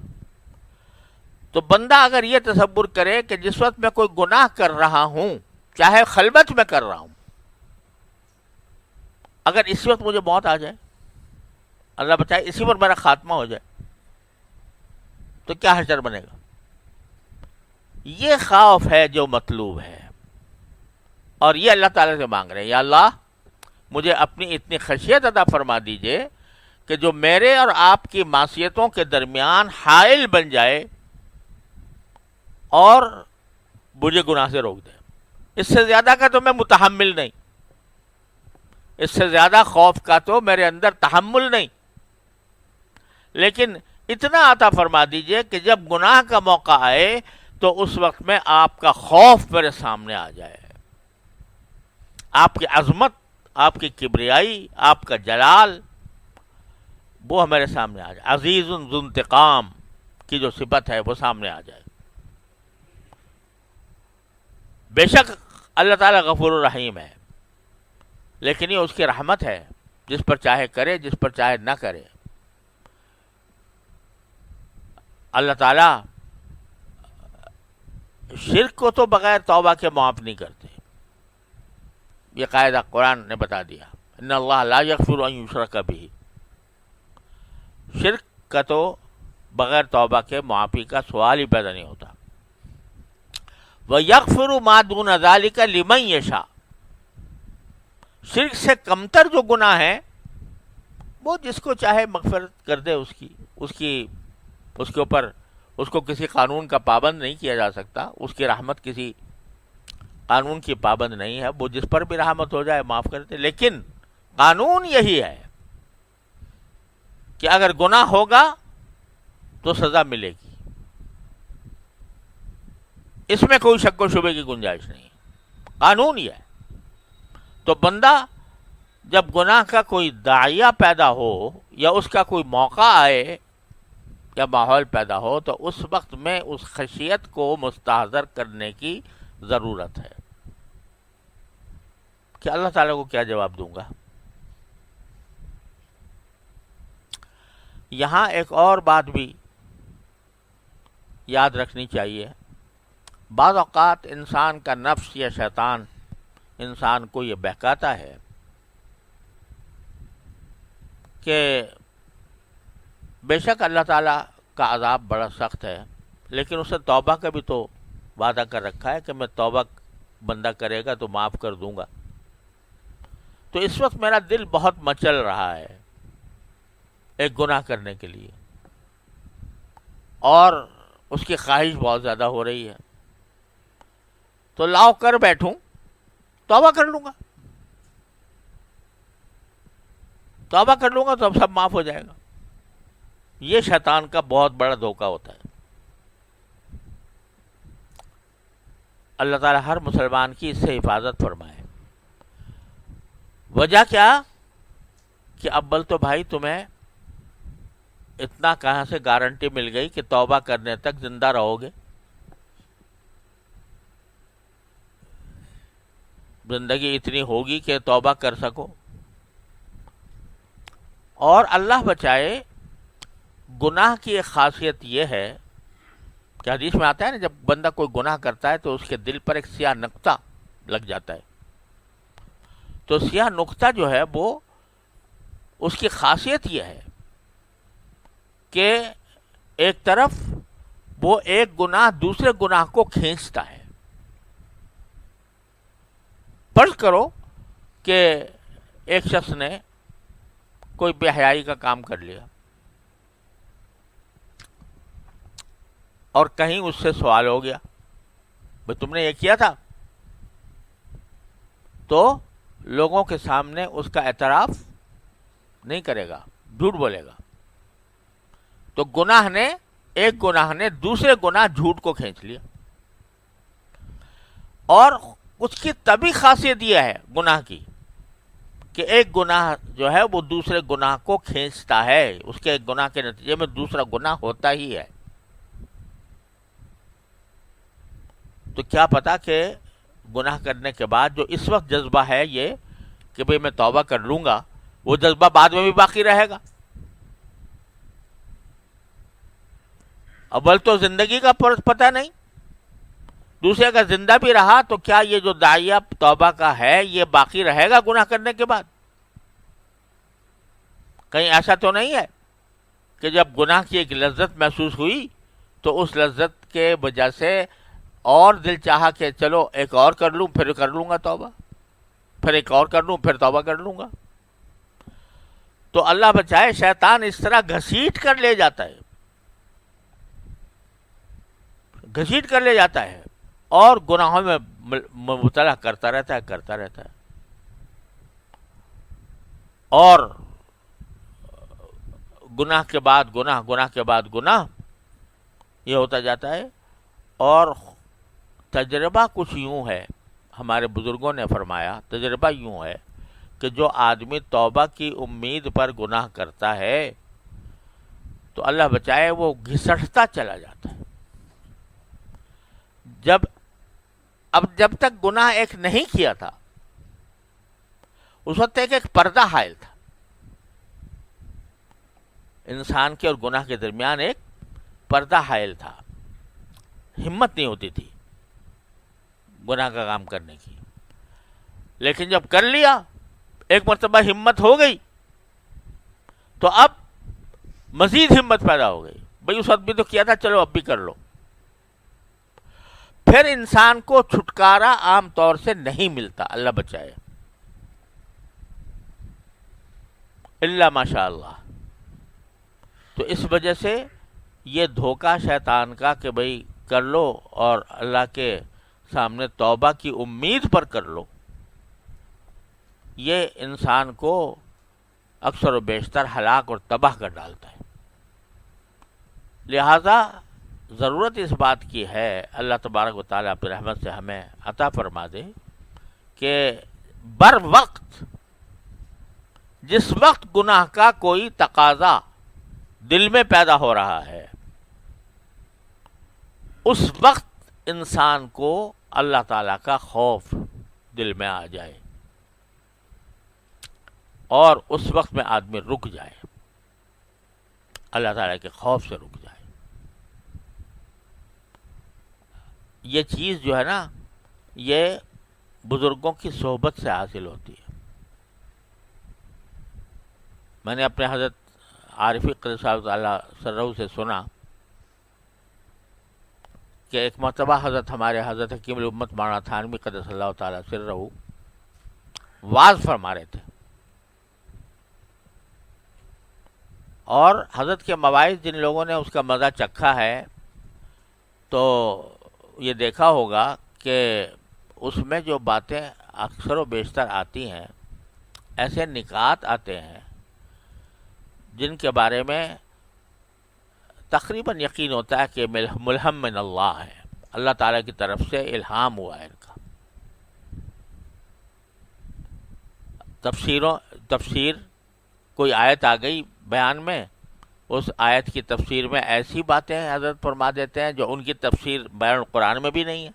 تو بندہ اگر یہ تصور کرے کہ جس وقت میں کوئی گناہ کر رہا ہوں، چاہے خلوت میں کر رہا ہوں، اگر اس وقت مجھے موت آ جائے، اللہ بچائے اسی پر میرا خاتمہ ہو جائے، تو کیا حشر بنے گا؟ یہ خوف ہے جو مطلوب ہے، اور یہ اللہ تعالیٰ سے مانگ رہے ہیں، یا اللہ مجھے اپنی اتنی خشیت عطا فرما دیجئے کہ جو میرے اور آپ کی معصیتوں کے درمیان حائل بن جائے اور مجھے گناہ سے روک دے۔ اس سے زیادہ کا تو میں متحمل نہیں، اس سے زیادہ خوف کا تو میرے اندر تحمل نہیں، لیکن اتنا عطا فرما دیجئے کہ جب گناہ کا موقع آئے تو اس وقت میں آپ کا خوف میرے سامنے آ جائے، آپ کی عظمت، آپ کی کبریائی، آپ کا جلال، وہ میرے سامنے آ جائے، عزیز ذو انتقام کی جو صفت ہے وہ سامنے آ جائے۔ بے شک اللہ تعالیٰ غفور الرحیم ہے، لیکن یہ اس کی رحمت ہے، جس پر چاہے کرے، جس پر چاہے نہ کرے۔ اللہ تعالیٰ شرک کو تو بغیر توبہ کے معاف نہیں کرتے، یہ قاعدہ قرآن نے بتا دیا، ان اللہ لا یغفر ان یشرک بہ، شرک کا تو بغیر توبہ کے معافی کا سوال ہی پیدا نہیں ہوتا۔ وَيَغْفِرُ مَا دُونَ ذَلِكَ لِمَن یشاء، شرک سے کمتر جو گناہ ہیں وہ جس کو چاہے مغفرت کر دے، اس کے اوپر اس کو کسی قانون کا پابند نہیں کیا جا سکتا، اس کی رحمت کسی قانون کی پابند نہیں ہے، وہ جس پر بھی رحمت ہو جائے معاف کر دے۔ لیکن قانون یہی ہے کہ اگر گناہ ہوگا تو سزا ملے گی، اس میں کوئی شک و شبے کی گنجائش نہیں ہے، قانون یہ ہے۔ تو بندہ جب گناہ کا کوئی داعیہ پیدا ہو یا اس کا کوئی موقع آئے یا ماحول پیدا ہو تو اس وقت میں اس خشیت کو مستحضر کرنے کی ضرورت ہے کہ اللہ تعالیٰ کو کیا جواب دوں گا۔ یہاں ایک اور بات بھی یاد رکھنی چاہیے، بعض اوقات انسان کا نفس یا شیطان انسان کو یہ بہکاتا ہے کہ بے شک اللہ تعالیٰ کا عذاب بڑا سخت ہے، لیکن اسے توبہ کا بھی تو وعدہ کر رکھا ہے کہ میں توبہ بندہ کرے گا تو معاف کر دوں گا۔ تو اس وقت میرا دل بہت مچل رہا ہے ایک گناہ کرنے کے لیے، اور اس کی خواہش بہت زیادہ ہو رہی ہے، تو لاؤ کر بیٹھوں، توبہ کر لوں گا، توبہ کر لوں گا تو اب سب معاف ہو جائے گا۔ یہ شیطان کا بہت بڑا دھوکہ ہوتا ہے۔ اللہ تعالیٰ ہر مسلمان کی اس سے حفاظت فرمائے۔ وجہ کیا کہ اول تو بھائی تمہیں اتنا کہاں سے گارنٹی مل گئی کہ توبہ کرنے تک زندہ رہو گے؟ زندگی اتنی ہوگی کہ توبہ کر سکو؟ اور اللہ بچائے، گناہ کی ایک خاصیت یہ ہے کہ حدیث میں آتا ہے نا، جب بندہ کوئی گناہ کرتا ہے تو اس کے دل پر ایک سیاہ نقطہ لگ جاتا ہے۔ تو سیاہ نقطہ جو ہے وہ اس کی خاصیت یہ ہے کہ ایک طرف وہ ایک گناہ دوسرے گناہ کو کھینچتا ہے۔ فرض کرو کہ ایک شخص نے کوئی بے حیائی کا کام کر لیا اور کہیں اس سے سوال ہو گیا بھئی تم نے یہ کیا تھا، تو لوگوں کے سامنے اس کا اعتراف نہیں کرے گا، جھوٹ بولے گا۔ تو ایک گناہ نے دوسرے گناہ جھوٹ کو کھینچ لیا، اور اس کی طبی خاصیت یہ ہے گناہ کی کہ ایک گناہ جو ہے وہ دوسرے گناہ کو کھینچتا ہے، اس کے ایک گناہ کے نتیجے میں دوسرا گناہ ہوتا ہی ہے۔ تو کیا پتا کہ گناہ کرنے کے بعد جو اس وقت جذبہ ہے یہ کہ بھئی میں توبہ کر لوں گا، وہ جذبہ بعد میں بھی باقی رہے گا۔ اول تو زندگی کا پتہ نہیں، دوسرے کا زندہ بھی رہا تو کیا یہ جو داعیہ توبہ کا ہے یہ باقی رہے گا گناہ کرنے کے بعد؟ کہیں ایسا تو نہیں ہے کہ جب گناہ کی ایک لذت محسوس ہوئی تو اس لذت کے وجہ سے اور دل چاہا کہ چلو ایک اور کر لوں، پھر کر لوں گا توبہ، پھر ایک اور کر لوں، پھر توبہ کر لوں گا۔ تو اللہ بچائے، شیطان اس طرح گھسیٹ کر لے جاتا ہے، گھسیٹ کر لے جاتا ہے اور گناہوں میں مبتلا کرتا رہتا ہے اور گناہ کے بعد گناہ، گناہ کے بعد گناہ یہ ہوتا جاتا ہے۔ اور تجربہ کچھ یوں ہے، ہمارے بزرگوں نے فرمایا تجربہ یوں ہے کہ جو آدمی توبہ کی امید پر گناہ کرتا ہے تو اللہ بچائے وہ گھسٹتا چلا جاتا ہے۔ جب تک گناہ ایک نہیں کیا تھا اس وقت ایک پردہ حائل تھا انسان کے اور گناہ کے درمیان، ایک پردہ حائل تھا، ہمت نہیں ہوتی تھی گناہ کا کام کرنے کی. لیکن جب کر لیا، ایک مرتبہ ہمت ہو گئی، تو اب مزید ہمت پیدا ہو گئی. بھئی اس وقت بھی تو کیا تھا، چلو اب بھی کر لو. پھر انسان کو چھٹکارا عام طور سے نہیں ملتا، اللہ بچائے، الا ماشاء اللہ. تو اس وجہ سے یہ دھوکہ شیطان کا کہ بھئی کر لو اور اللہ کے سامنے توبہ کی امید پر کر لو، یہ انسان کو اکثر و بیشتر ہلاک اور تباہ کر ڈالتا ہے. لہذا ضرورت اس بات کی ہے، اللہ تبارک و تعالیٰ اپنی رحمت سے ہمیں عطا فرما دے کہ بر وقت، جس وقت گناہ کا کوئی تقاضا دل میں پیدا ہو رہا ہے، اس وقت انسان کو اللہ تعالیٰ کا خوف دل میں آ جائے اور اس وقت میں آدمی رک جائے، اللہ تعالیٰ کے خوف سے رک جائے. یہ چیز جو ہے نا، یہ بزرگوں کی صحبت سے حاصل ہوتی ہے. میں نے اپنے حضرت عارفی قدس صاحب تعالیٰ سرہ سے سنا کہ ایک مرتبہ حضرت ہمارے حضرت حکیم الامت مولانا تھانوی قدس اللہ تعالیٰ سرہ واز فرما رہے تھے، اور حضرت کے مواعظ جن لوگوں نے اس کا مزہ چکھا ہے تو یہ دیکھا ہوگا کہ اس میں جو باتیں اکثر و بیشتر آتی ہیں، ایسے نکات آتے ہیں جن کے بارے میں تقریباً یقین ہوتا ہے کہ ملہم من اللہ ہے، اللہ تعالیٰ کی طرف سے الہام ہوا ہے ان کا. تفسیر کوئی آیت آ گئی بیان میں، اس آیت کی تفسیر میں ایسی باتیں حضرت فرما دیتے ہیں جو ان کی تفسیر بیان القرآن میں بھی نہیں ہے،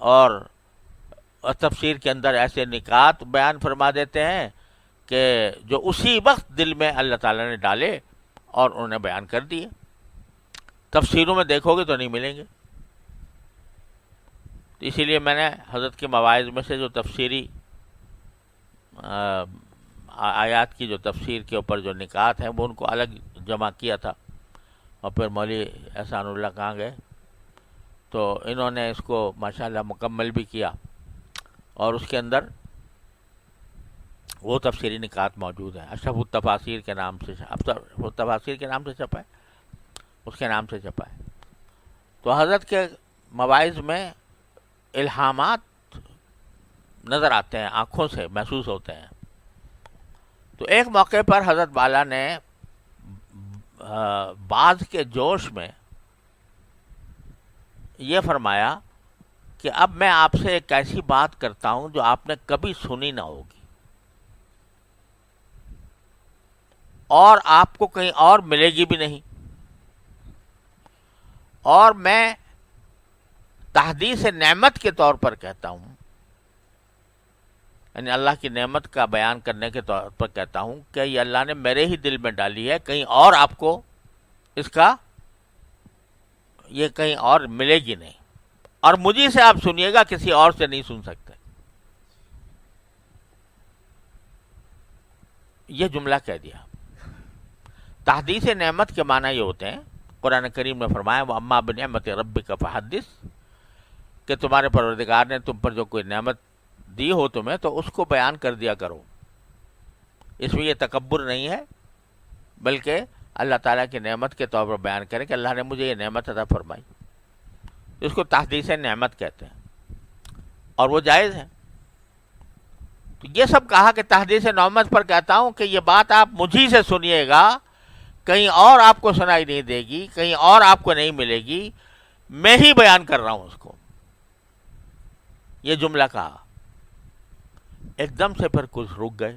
اور تفسیر کے اندر ایسے نکات بیان فرما دیتے ہیں کہ جو اسی وقت دل میں اللہ تعالیٰ نے ڈالے اور انہوں نے بیان کر دیے. تفسیروں میں دیکھو گے تو نہیں ملیں گے. تو اسی لیے میں نے حضرت کے مواعظ میں سے جو تفسیری آیات کی جو تفسیر کے اوپر جو نکات ہیں وہ ان کو الگ جمع کیا تھا، اور پھر مولوی احسان اللہ کہاں گئے تو انہوں نے اس کو ماشاءاللہ مکمل بھی کیا، اور اس کے اندر وہ تفسیری نکات موجود ہیں. اشرف التفاسیر کے نام سے، اشرف التفاسیر کے نام سے چھپا ہے، اس کے نام سے چھپا ہے. تو حضرت کے مواعظ میں الہامات نظر آتے ہیں، آنکھوں سے محسوس ہوتے ہیں. تو ایک موقع پر حضرت والا نے بعض کے جوش میں یہ فرمایا کہ اب میں آپ سے ایک ایسی بات کرتا ہوں جو آپ نے کبھی سنی نہ ہوگی، اور آپ کو کہیں اور ملے گی بھی نہیں، اور میں تحدیث نعمت کے طور پر کہتا ہوں، یعنی اللہ کی نعمت کا بیان کرنے کے طور پر کہتا ہوں کہ یہ اللہ نے میرے ہی دل میں ڈالی ہے، کہیں اور آپ کو اس کا یہ کہیں اور ملے گی نہیں، اور مجھے سے آپ سنیے گا، کسی اور سے نہیں سن سکتے. یہ جملہ کہہ دیا. تحدیث نعمت کے معنی یہ ہوتے ہیں، قرآن کریم نے فرمایا وَأَمَّا بِنِعْمَةِ رَبِّكَ فَحَدِّثْ، کہ تمہارے پروردگار نے تم پر جو کوئی نعمت دی ہو تمہیں تو اس کو بیان کر دیا کرو. اس میں یہ تکبر نہیں ہے، بلکہ اللہ تعالیٰ کی نعمت کے طور پر بیان کریں کہ اللہ نے مجھے یہ نعمت عطا فرمائی. اس کو تحدیث نعمت کہتے ہیں، اور وہ جائز ہے. تو یہ سب کہا کہ تحدیث نعمت پر کہتا ہوں کہ یہ بات آپ مجھی سے سنیے گا، کہیں اور آپ کو سنائی نہیں دے گی، کہیں اور آپ کو نہیں ملے گی، میں ہی بیان کر رہا ہوں اس کو. یہ جملہ کہا، ایک دم سے پھر کچھ رک گئے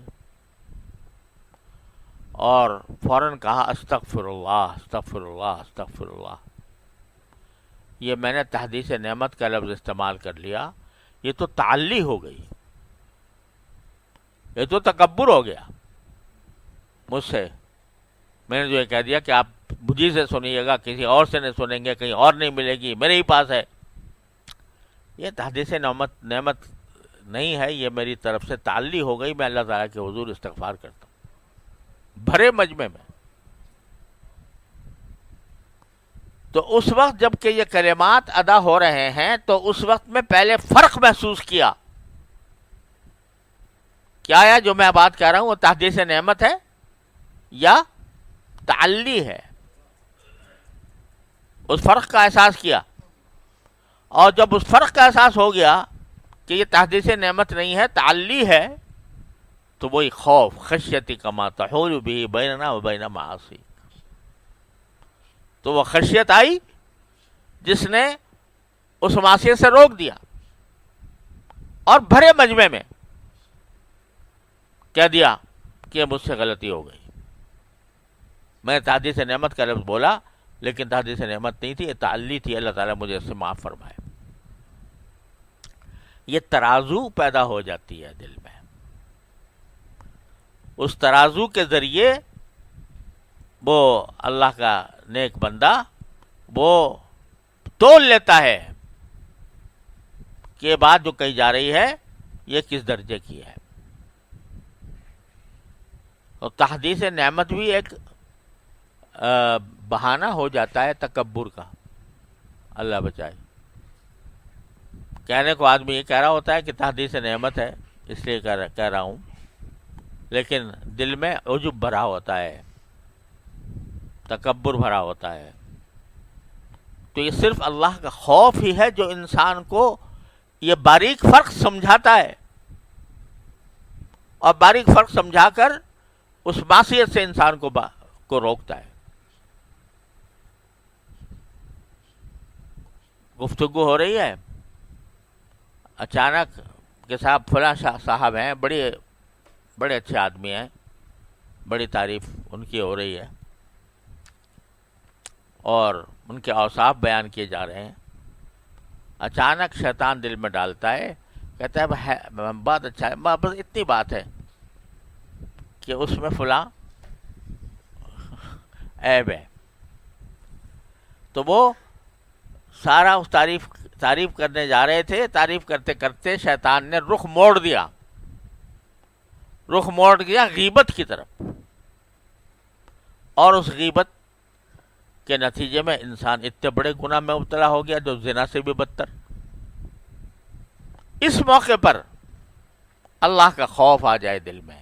اور فوراً کہا استغفر اللہ استغفر اللہ استغفر اللہ. یہ میں نے تحدیث نعمت کا لفظ استعمال کر لیا، یہ تو تعلی ہو گئی. یہ تو تکبر ہو گیا مجھ سے. میں نے جو یہ کہہ دیا کہ آپ مجھے سے سنیے گا، کسی اور سے نہیں سنیں گے، کہیں اور نہیں ملے گی، میرے ہی پاس ہے. یہ تحدیث نعمت نہیں ہے، یہ میری طرف سے تعلی ہو گئی. میں اللہ تعالیٰ کے حضور استغفار کرتا ہوں بھرے مجمع میں. تو اس وقت جب کہ یہ کلمات ادا ہو رہے ہیں تو اس وقت میں پہلے فرق محسوس کیا. کیا ہے جو میں بات کہہ رہا ہوں وہ تحدیث نعمت ہے یا تعلی ہے؟ اس فرق کا احساس کیا، اور جب اس فرق کا احساس ہو گیا کہ یہ تحدیث نعمت نہیں ہے، تعلی ہے، تو وہی خوف، خشیتی کما تحول بھی بیننا و بین معاصی. تو وہ خشیت آئی جس نے اس معصیت سے روک دیا، اور بھرے مجمع میں کہہ دیا کہ مجھ سے غلطی ہو گئی. میں تحدیث نعمت کا لفظ بولا لیکن تحدیث نعمت نہیں تھی، یہ تعلی تھی. اللہ تعالیٰ مجھے اس سے معاف فرمائے. یہ ترازو پیدا ہو جاتی ہے دل میں. اس ترازو کے ذریعے وہ اللہ کا نیک بندہ وہ تول لیتا ہے کہ یہ بات جو کہی جا رہی ہے یہ کس درجے کی ہے. اور تحدیث نعمت بھی ایک بہانہ ہو جاتا ہے تکبر کا. اللہ بچائے. کہنے کو آدمی یہ کہہ رہا ہوتا ہے کہ تحدیث نعمت ہے اس لیے کہہ رہا ہوں، لیکن دل میں عجب بھرا ہوتا ہے، تکبر بھرا ہوتا ہے. تو یہ صرف اللہ کا خوف ہی ہے جو انسان کو یہ باریک فرق سمجھاتا ہے، اور باریک فرق سمجھا کر اس معصیت سے انسان کو روکتا ہے. گفتگو ہو رہی ہے، اچانک کہ صاحب فلاں صاحب ہیں، بڑے اچھے آدمی ہیں، بڑی تعریف ان کی ہو رہی ہے اور ان کے اوصاف بیان کیے جا رہے ہیں. اچانک شیطان دل میں ڈالتا ہے، کہتا ہے بہت اچھا ہے، بس اتنی بات ہے کہ اس میں فلاں عیب ہے. تو وہ سارا اس تعریف کرنے جا رہے تھے، تعریف کرتے کرتے شیطان نے رخ موڑ دیا غیبت کی طرف، اور اس غیبت کے نتیجے میں انسان اتنے بڑے گناہ میں مبتلا ہو گیا جو زنا سے بھی بدتر. اس موقع پر اللہ کا خوف آ جائے دل میں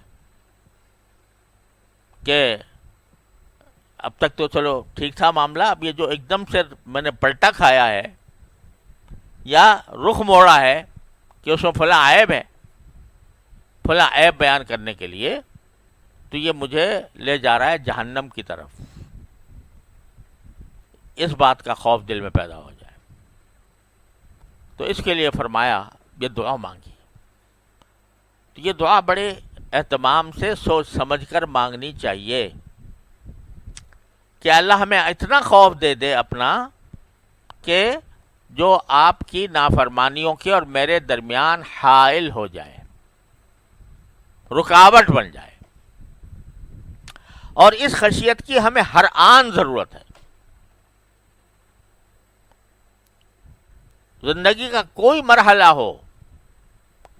کہ اب تک تو چلو ٹھیک تھا معاملہ، اب یہ جو ایک دم سے میں نے پلٹا کھایا ہے یا رخ موڑا ہے کہ اس میں فلاں عیب ہے، فلاں عیب بیان کرنے کے لیے، تو یہ مجھے لے جا رہا ہے جہنم کی طرف. اس بات کا خوف دل میں پیدا ہو جائے تو اس کے لیے فرمایا یہ دعا مانگی. تو یہ دعا بڑے اہتمام سے سوچ سمجھ کر مانگنی چاہیے کہ اللہ ہمیں اتنا خوف دے دے اپنا کہ جو آپ کی نافرمانیوں کے اور میرے درمیان حائل ہو جائے، رکاوٹ بن جائے. اور اس خشیت کی ہمیں ہر آن ضرورت ہے. زندگی کا کوئی مرحلہ ہو،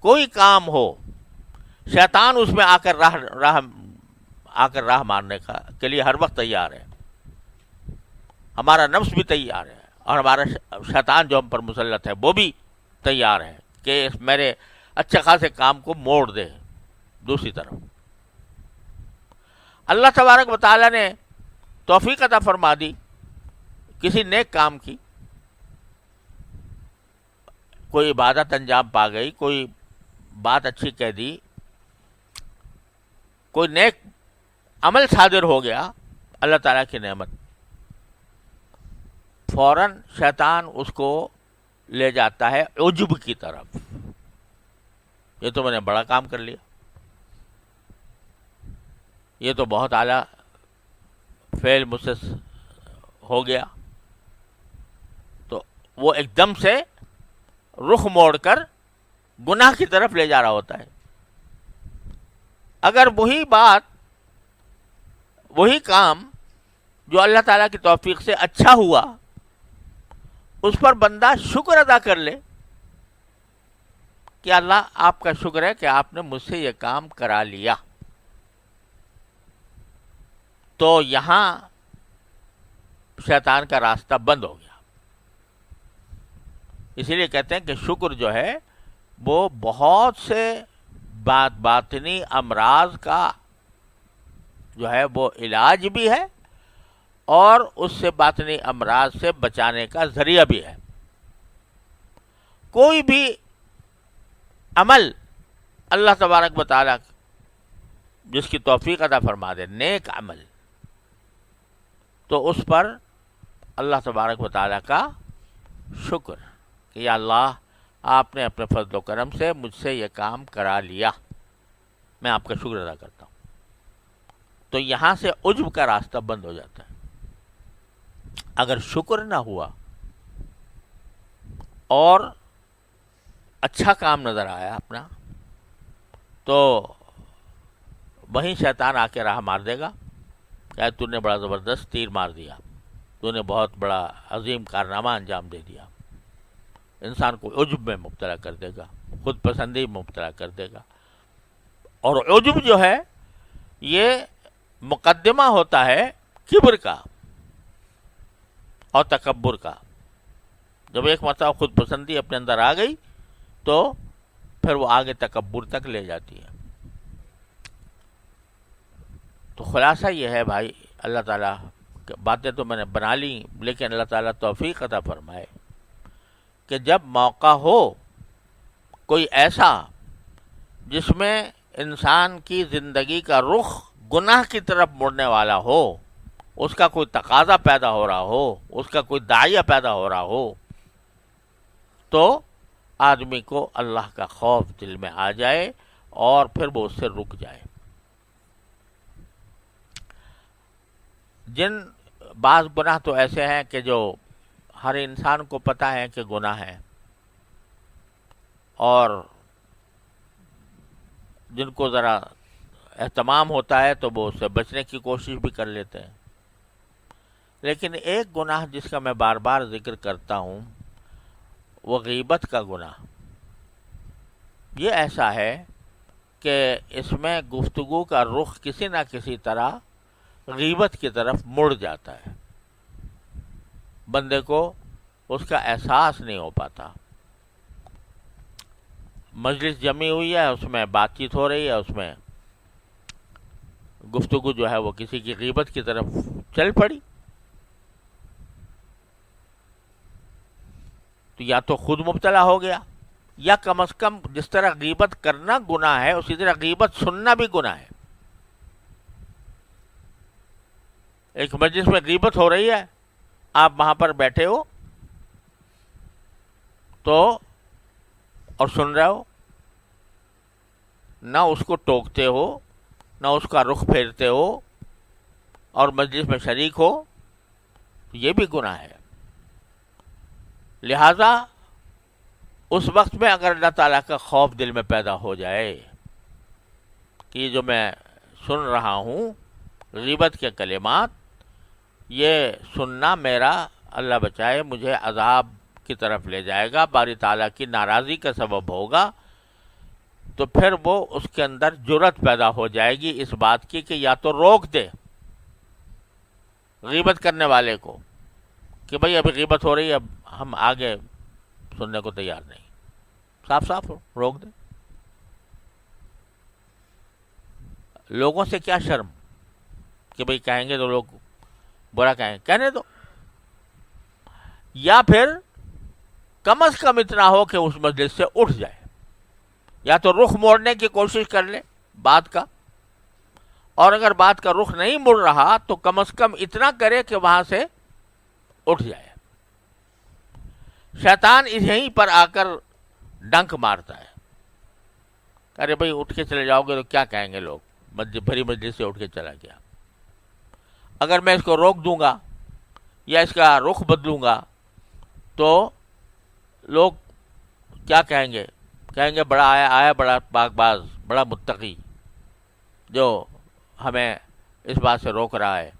کوئی کام ہو، شیطان اس میں آ کر راہ مارنے کے لیے ہر وقت تیار ہے. ہمارا نفس بھی تیار ہے، اور ہمارا شیطان جو ہم پر مسلط ہے وہ بھی تیار ہے کہ میرے اچھے خاصے کام کو موڑ دے دوسری طرف. اللہ تبارک و تعالیٰ نے توفیق عطا فرما دی کسی نیک کام کی، کوئی عبادت انجام پا گئی، کوئی بات اچھی کہہ دی، کوئی نیک عمل صادر ہو گیا، اللہ تعالیٰ کی نعمت. فوراً شیطان اس کو لے جاتا ہے عجب کی طرف. یہ تو میں نے بڑا کام کر لیا، یہ تو بہت اعلیٰ فعل مجھ سے ہو گیا. تو وہ ایک دم سے رخ موڑ کر گناہ کی طرف لے جا رہا ہوتا ہے. اگر وہی بات، وہی کام جو اللہ تعالیٰ کی توفیق سے اچھا ہوا، اس پر بندہ شکر ادا کر لے کہ اللہ آپ کا شکر ہے کہ آپ نے مجھ سے یہ کام کرا لیا، تو یہاں شیطان کا راستہ بند ہو گیا۔ اسی لیے کہتے ہیں کہ شکر جو ہے وہ بہت سے باطنی امراض کا جو ہے وہ علاج بھی ہے، اور اس سے باطنی امراض سے بچانے کا ذریعہ بھی ہے۔ کوئی بھی عمل اللہ تبارک و تعالیٰ جس کی توفیق عطا فرما دے، نیک عمل، تو اس پر اللہ تبارک و تعالیٰ کا شکر کہ یا اللہ آپ نے اپنے فضل و کرم سے مجھ سے یہ کام کرا لیا، میں آپ کا شکر ادا کرتا ہوں۔ تو یہاں سے عجب کا راستہ بند ہو جاتا ہے۔ اگر شکر نہ ہوا اور اچھا کام نظر آیا اپنا، تو وہیں شیطان آ کے راہ مار دے گا کہ تو نے بڑا زبردست تیر مار دیا، تو نے بہت بڑا عظیم کارنامہ انجام دے دیا۔ انسان کو عجب میں مبتلا کر دے گا، خود پسندی میں مبتلا کر دے گا۔ اور عجب جو ہے یہ مقدمہ ہوتا ہے کبر کا اور تکبر کا۔ جب ایک مرتبہ خود پسندی اپنے اندر آ گئی تو پھر وہ آگے تکبر تک لے جاتی ہے۔ تو خلاصہ یہ ہے بھائی، اللہ تعالیٰ باتیں تو میں نے بنا لی، لیکن اللہ تعالیٰ توفیق عطا فرمائے کہ جب موقع ہو کوئی ایسا جس میں انسان کی زندگی کا رخ گناہ کی طرف مڑنے والا ہو، اس کا کوئی تقاضا پیدا ہو رہا ہو، اس کا کوئی داعیہ پیدا ہو رہا ہو، تو آدمی کو اللہ کا خوف دل میں آ جائے اور پھر وہ اس سے رک جائے۔ جن بعض گناہ تو ایسے ہیں کہ جو ہر انسان کو پتہ ہے کہ گناہ ہے، اور جن کو ذرا اہتمام ہوتا ہے تو وہ اس سے بچنے کی کوشش بھی کر لیتے ہیں۔ لیکن ایک گناہ جس کا میں بار بار ذکر کرتا ہوں، وہ غیبت کا گناہ۔ یہ ایسا ہے کہ اس میں گفتگو کا رخ کسی نہ کسی طرح غیبت کی طرف مڑ جاتا ہے، بندے کو اس کا احساس نہیں ہو پاتا۔ مجلس جمی ہوئی ہے، اس میں بات چیت ہو رہی ہے، اس میں گفتگو جو ہے وہ کسی کی غیبت کی طرف چل پڑی، تو یا تو خود مبتلا ہو گیا، یا کم از کم جس طرح غیبت کرنا گناہ ہے اسی طرح غیبت سننا بھی گناہ ہے۔ ایک مجلس میں غیبت ہو رہی ہے، آپ وہاں پر بیٹھے ہو تو اور سن رہے ہو، نہ اس کو ٹوکتے ہو، نہ اس کا رخ پھیرتے ہو، اور مجلس میں شریک ہو، یہ بھی گناہ ہے۔ لہذا اس وقت میں اگر اللہ تعالیٰ کا خوف دل میں پیدا ہو جائے کہ یہ جو میں سن رہا ہوں غیبت کے کلمات، یہ سننا میرا اللہ بچائے مجھے عذاب کی طرف لے جائے گا، باری تعالیٰ کی ناراضی کا سبب ہوگا، تو پھر وہ اس کے اندر جرأت پیدا ہو جائے گی اس بات کی کہ یا تو روک دے غیبت کرنے والے کو کہ بھئی ابھی غیبت ہو رہی ہے، اب ہم آگے سننے کو تیار نہیں، صاف صاف روک دے۔ لوگوں سے کیا شرم کہ بھئی کہیں گے تو لوگ برا کہیں، کہنے دو، یا پھر کم از کم اتنا ہو کہ اس مجلس سے اٹھ جائے، یا تو رخ موڑنے کی کوشش کر لے بات کا، اور اگر بات کا رخ نہیں مڑ رہا تو کم از کم اتنا کرے کہ وہاں سے اٹھ جائے۔ شیطان یہیں پر آ کر ڈنک مارتا ہے، ارے بھائی اٹھ کے چلے جاؤ گے تو کیا کہیں گے لوگ، بھری مجلس سے اٹھ کے چلا گیا۔ اگر میں اس کو روک دوں گا یا اس کا رخ بدلوں گا تو لوگ کیا کہیں گے، کہیں گے بڑا آیا بڑا پاک باز، بڑا متقی، جو ہمیں اس بات سے روک رہا ہے.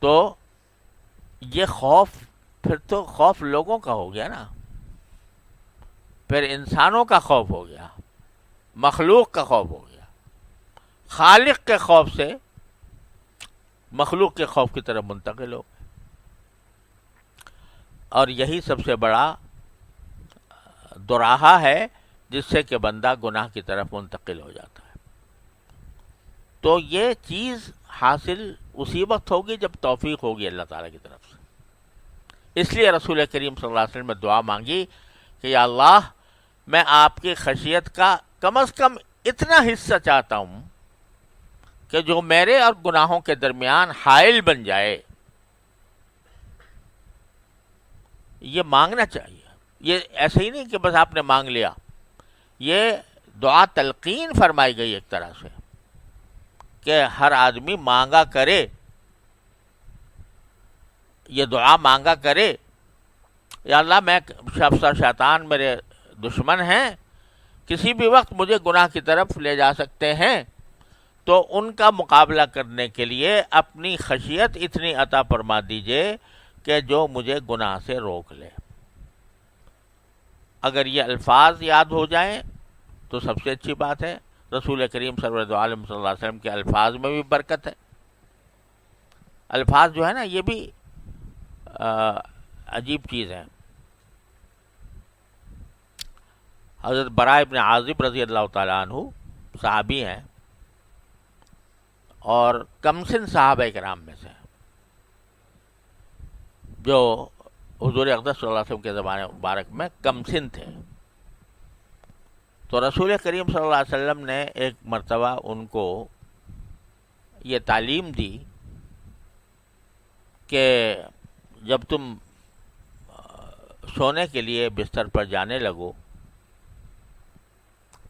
تو یہ خوف پھر تو خوف لوگوں کا ہو گیا نا، پھر انسانوں کا خوف ہو گیا، مخلوق کا خوف ہو گیا. خالق کے خوف سے مخلوق کے خوف کی طرف منتقل ہو گئے. اور یہی سب سے بڑا دوراہا ہے جس سے کہ بندہ گناہ کی طرف منتقل ہو جاتا ہے. تو یہ چیز حاصل اسی وقت ہوگی جب توفیق ہوگی اللہ تعالیٰ کی طرف سے. اس لیے رسول کریم صلی اللہ علیہ وسلم نے دعا مانگی کہ یا اللہ میں آپ کی خشیت کا کم از کم اتنا حصہ چاہتا ہوں کہ جو میرے اور گناہوں کے درمیان حائل بن جائے. یہ مانگنا چاہیے. یہ ایسے ہی نہیں کہ بس آپ نے مانگ لیا. یہ دعا تلقین فرمائی گئی ایک طرح سے کہ ہر آدمی مانگا کرے، یہ دعا مانگا کرے یا اللہ میں شیطان میرے دشمن ہیں، کسی بھی وقت مجھے گناہ کی طرف لے جا سکتے ہیں، تو ان کا مقابلہ کرنے کے لیے اپنی خشیت اتنی عطا فرما دیجئے کہ جو مجھے گناہ سے روک لے. اگر یہ الفاظ یاد ہو جائیں تو سب سے اچھی بات ہے. رسول کریم سرور عالم صلی اللہ علیہ وسلم کے الفاظ میں بھی برکت ہے. الفاظ جو ہے نا یہ بھی عجیب چیز ہے. حضرت براء ابن عازب رضی اللہ تعالیٰ عنہ صحابی ہیں اور کمسن صحابہ کرام میں سے، جو حضور اقدس صلی اللہ علیہ وسلم کے زمانے مبارک میں کمسن تھے. تو رسول کریم صلی اللہ علیہ وسلم نے ایک مرتبہ ان کو یہ تعلیم دی کہ جب تم سونے کے لیے بستر پر جانے لگو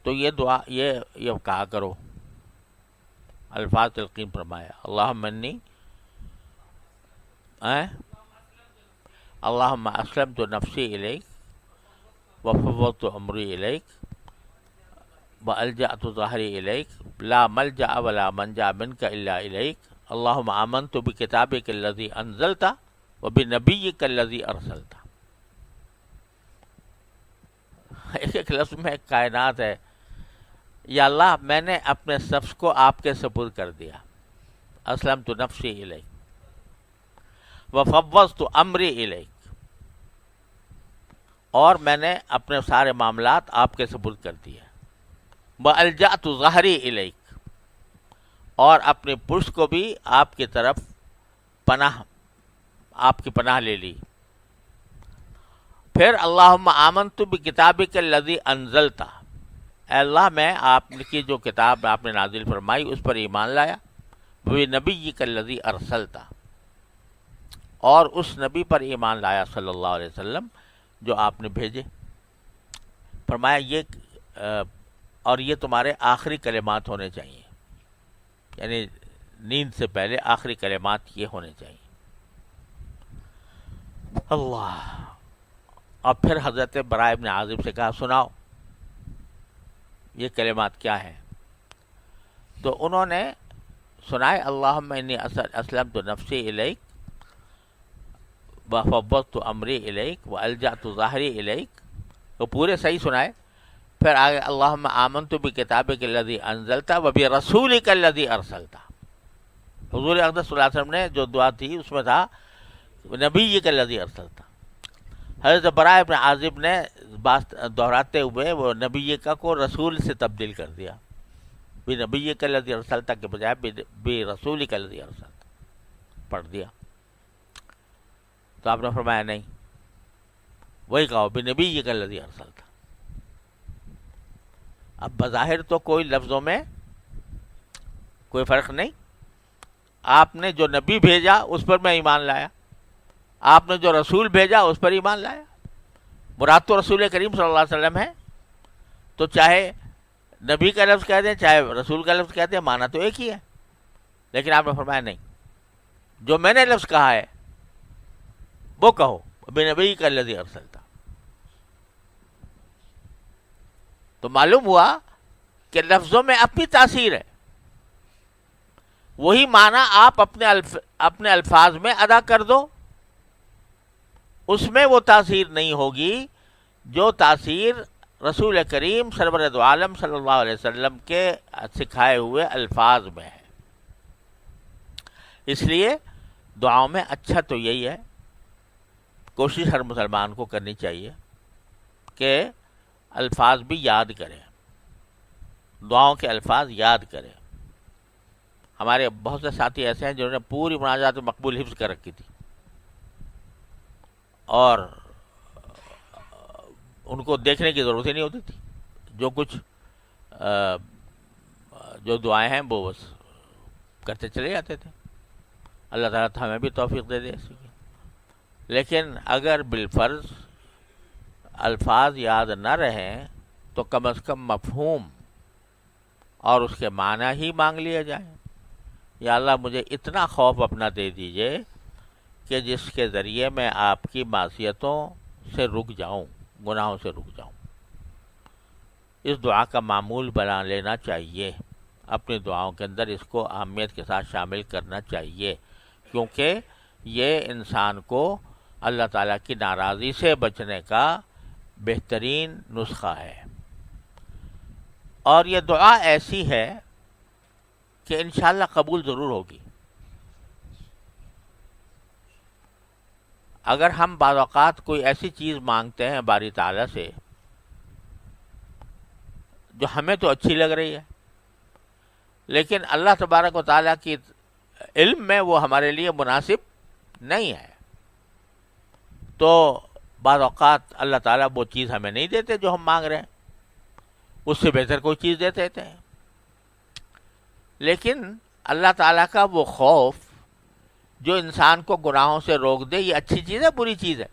تو یہ دعا یہ کہا کرو. الفاظ تلقین فرمایا اللہم انی اللہم اسلمت نفسی الیک وفوضت امری الیک والجأت ظہری الیک لا ملجأ ولا منجا منک الا الیک اللہم آمنت بکتابک الذی انزلت وبنبیک الذی ارسلت. ایک ایک لفظ میں ایک کائنات ہے. یا اللہ میں نے اپنے نفس کو آپ کے سپرد کر دیا، اسلمت نفسی الیک وفوضت امری الیک، اور میں نے اپنے سارے معاملات آپ کے سپرد کر دیے. والجأت ظہری الیک، اور اپنی پشت کو بھی آپ کی طرف آپ کی پناہ لے لی. پھر اللہم آمنت بکتابک الذی انزلت، اے اللہ میں آپ کی جو کتاب آپ نے نازل فرمائی اس پر ایمان لایا. بنبیک الذی ارسلت، اور اس نبی پر ایمان لایا صلی اللہ علیہ وسلم جو آپ نے بھیجے. فرمایا یہ اور یہ تمہارے آخری کلمات ہونے چاہیے، یعنی نیند سے پہلے آخری کلمات یہ ہونے چاہیے. اللہ. اور پھر حضرت براء ابن عازب سے کہا سناؤ یہ کلمات کیا ہیں. تو انہوں نے سنائے اللہم انی اسلمت نفسی الیک وفوضت امری الیک والجأت ظہری الیک، تو پورے صحیح سنائے. پھر آگے اللہم آمنت بکتابک الذی انزلت وبرسولک الذی ارسلت. حضور اقدس صلی اللہ علیہ وسلم نے جو دعا تھی اس میں تھا نبیک الذی ارسلت. حضرت براء ابن عازب نے بات دہراتے ہوئے وہ نبی کا کو رسول سے تبدیل کر دیا. بنبیک الذی ارسلت کے بجائے برسولک الذی ارسلت پڑھ دیا. تو آپ نے فرمایا نہیں، وہی کہو بنبیک الذی ارسلت. اب بظاہر تو کوئی لفظوں میں کوئی فرق نہیں. آپ نے جو نبی بھیجا اس پر میں ایمان لایا، آپ نے جو رسول بھیجا اس پر ایمان لایا. مراد تو رسول کریم صلی اللہ علیہ وسلم ہے، تو چاہے نبی کا لفظ کہہ دیں چاہے رسول کا لفظ کہہ دیں معنی تو ایک ہی ہے. لیکن آپ نے فرمایا نہیں، جو میں نے لفظ کہا ہے وہ کہو بنبیک الذی ارسلت. تو معلوم ہوا کہ لفظوں میں اپنی تاثیر ہے. وہی معنی آپ اپنے الفاظ میں ادا کر دو، اس میں وہ تاثیر نہیں ہوگی جو تاثیر رسول کریم سرور دو عالم صلی اللہ علیہ وسلم کے سکھائے ہوئے الفاظ میں ہے۔ اس لیے دعاؤں میں اچھا تو یہی ہے، کوشش ہر مسلمان کو کرنی چاہیے کہ الفاظ بھی یاد کرے، دعاؤں کے الفاظ یاد کرے۔ ہمارے بہت سے ساتھی ایسے ہیں جنہوں نے پوری مناجات مقبول حفظ کر رکھی تھی، اور ان کو دیکھنے کی ضرورت ہی نہیں ہوتی تھی، جو کچھ جو دعائیں ہیں وہ بس کرتے چلے جاتے تھے۔ اللہ تعالیٰ تو ہمیں بھی توفیق دے دے اسی کی۔ لیکن اگر بالفرض الفاظ یاد نہ رہیں تو کم از کم مفہوم اور اس کے معنی ہی مانگ لیا جائے۔ یا اللہ مجھے اتنا خوف اپنا دے دیجئے کہ جس کے ذریعے میں آپ کی معصیتوں سے رک جاؤں، گناہوں سے رک جاؤں۔ اس دعا کا معمول بنا لینا چاہیے، اپنی دعاؤں کے اندر اس کو اہمیت کے ساتھ شامل کرنا چاہیے، کیونکہ یہ انسان کو اللہ تعالیٰ کی ناراضی سے بچنے کا بہترین نسخہ ہے۔ اور یہ دعا ایسی ہے کہ انشاءاللہ قبول ضرور ہوگی۔ اگر ہم بعض اوقات کوئی ایسی چیز مانگتے ہیں باری تعالیٰ سے جو ہمیں تو اچھی لگ رہی ہے، لیکن اللہ تبارک و تعالیٰ کی علم میں وہ ہمارے لیے مناسب نہیں ہے، تو بعض اوقات اللہ تعالیٰ وہ چیز ہمیں نہیں دیتے جو ہم مانگ رہے ہیں، اس سے بہتر کوئی چیز دے دیتے ہیں۔ لیکن اللہ تعالیٰ کا وہ خوف جو انسان کو گناہوں سے روک دے، یہ اچھی چیز ہے بری چیز ہے؟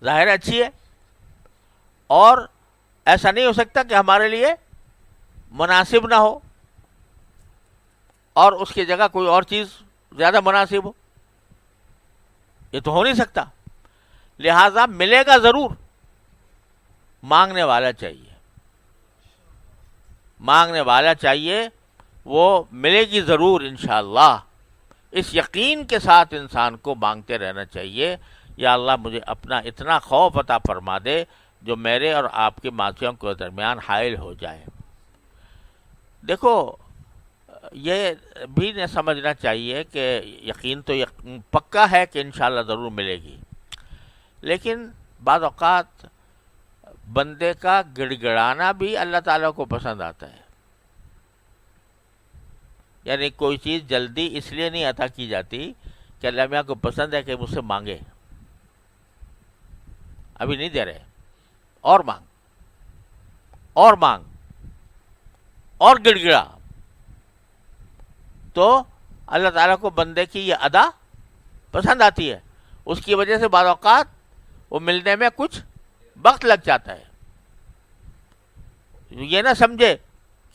ظاہر اچھی ہے، اور ایسا نہیں ہو سکتا کہ ہمارے لیے مناسب نہ ہو اور اس کی جگہ کوئی اور چیز زیادہ مناسب ہو، یہ تو ہو نہیں سکتا۔ لہذا ملے گا ضرور، مانگنے والا چاہیے، مانگنے والا چاہیے، وہ ملے گی ضرور انشاءاللہ۔ اس یقین کے ساتھ انسان کو مانگتے رہنا چاہیے، یا اللہ مجھے اپنا اتنا خوف عطا فرما دے جو میرے اور آپ کی معصیوں کے درمیان حائل ہو جائے۔ دیکھو، یہ بھی نہ سمجھنا چاہیے کہ یقین تو پکا ہے کہ انشاءاللہ ضرور ملے گی، لیکن بعض اوقات بندے کا گڑ گڑانا بھی اللہ تعالیٰ کو پسند آتا ہے۔ یعنی کوئی چیز جلدی اس لیے نہیں عطا کی جاتی کہ اللہ میاں کو پسند ہے کہ مجھ سے مانگے، ابھی نہیں دے رہے، اور مانگ، اور مانگ، اور گڑ گڑا، تو اللہ تعالیٰ کو بندے کی یہ ادا پسند آتی ہے۔ اس کی وجہ سے بعض اوقات وہ ملنے میں کچھ وقت لگ جاتا ہے، یہ نہ سمجھے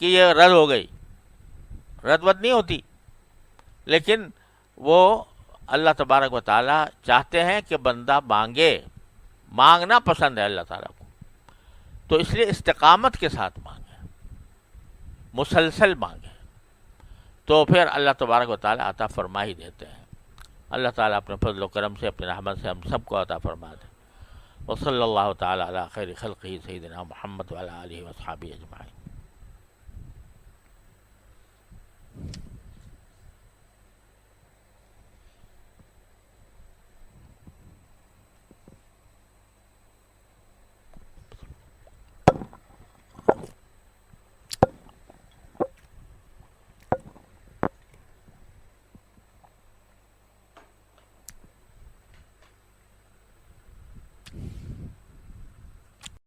کہ یہ رد ہو گئی، رد ود نہیں ہوتی، لیکن وہ اللہ تبارک و تعالیٰ چاہتے ہیں کہ بندہ مانگے، مانگنا پسند ہے اللہ تعالیٰ کو، تو اس لیے استقامت کے ساتھ مانگے، مسلسل مانگے، تو پھر اللہ تبارک و تعالیٰ عطا فرما ہی دیتے ہیں۔ اللہ تعالیٰ اپنے فضل و کرم سے، اپنے رحمت سے ہم سب کو عطا فرما دے۔ وصلی اللہ تعالیٰ علی خیر خلقہ سیدنا محمد وعلی آلہ وصحبہ اجمعین۔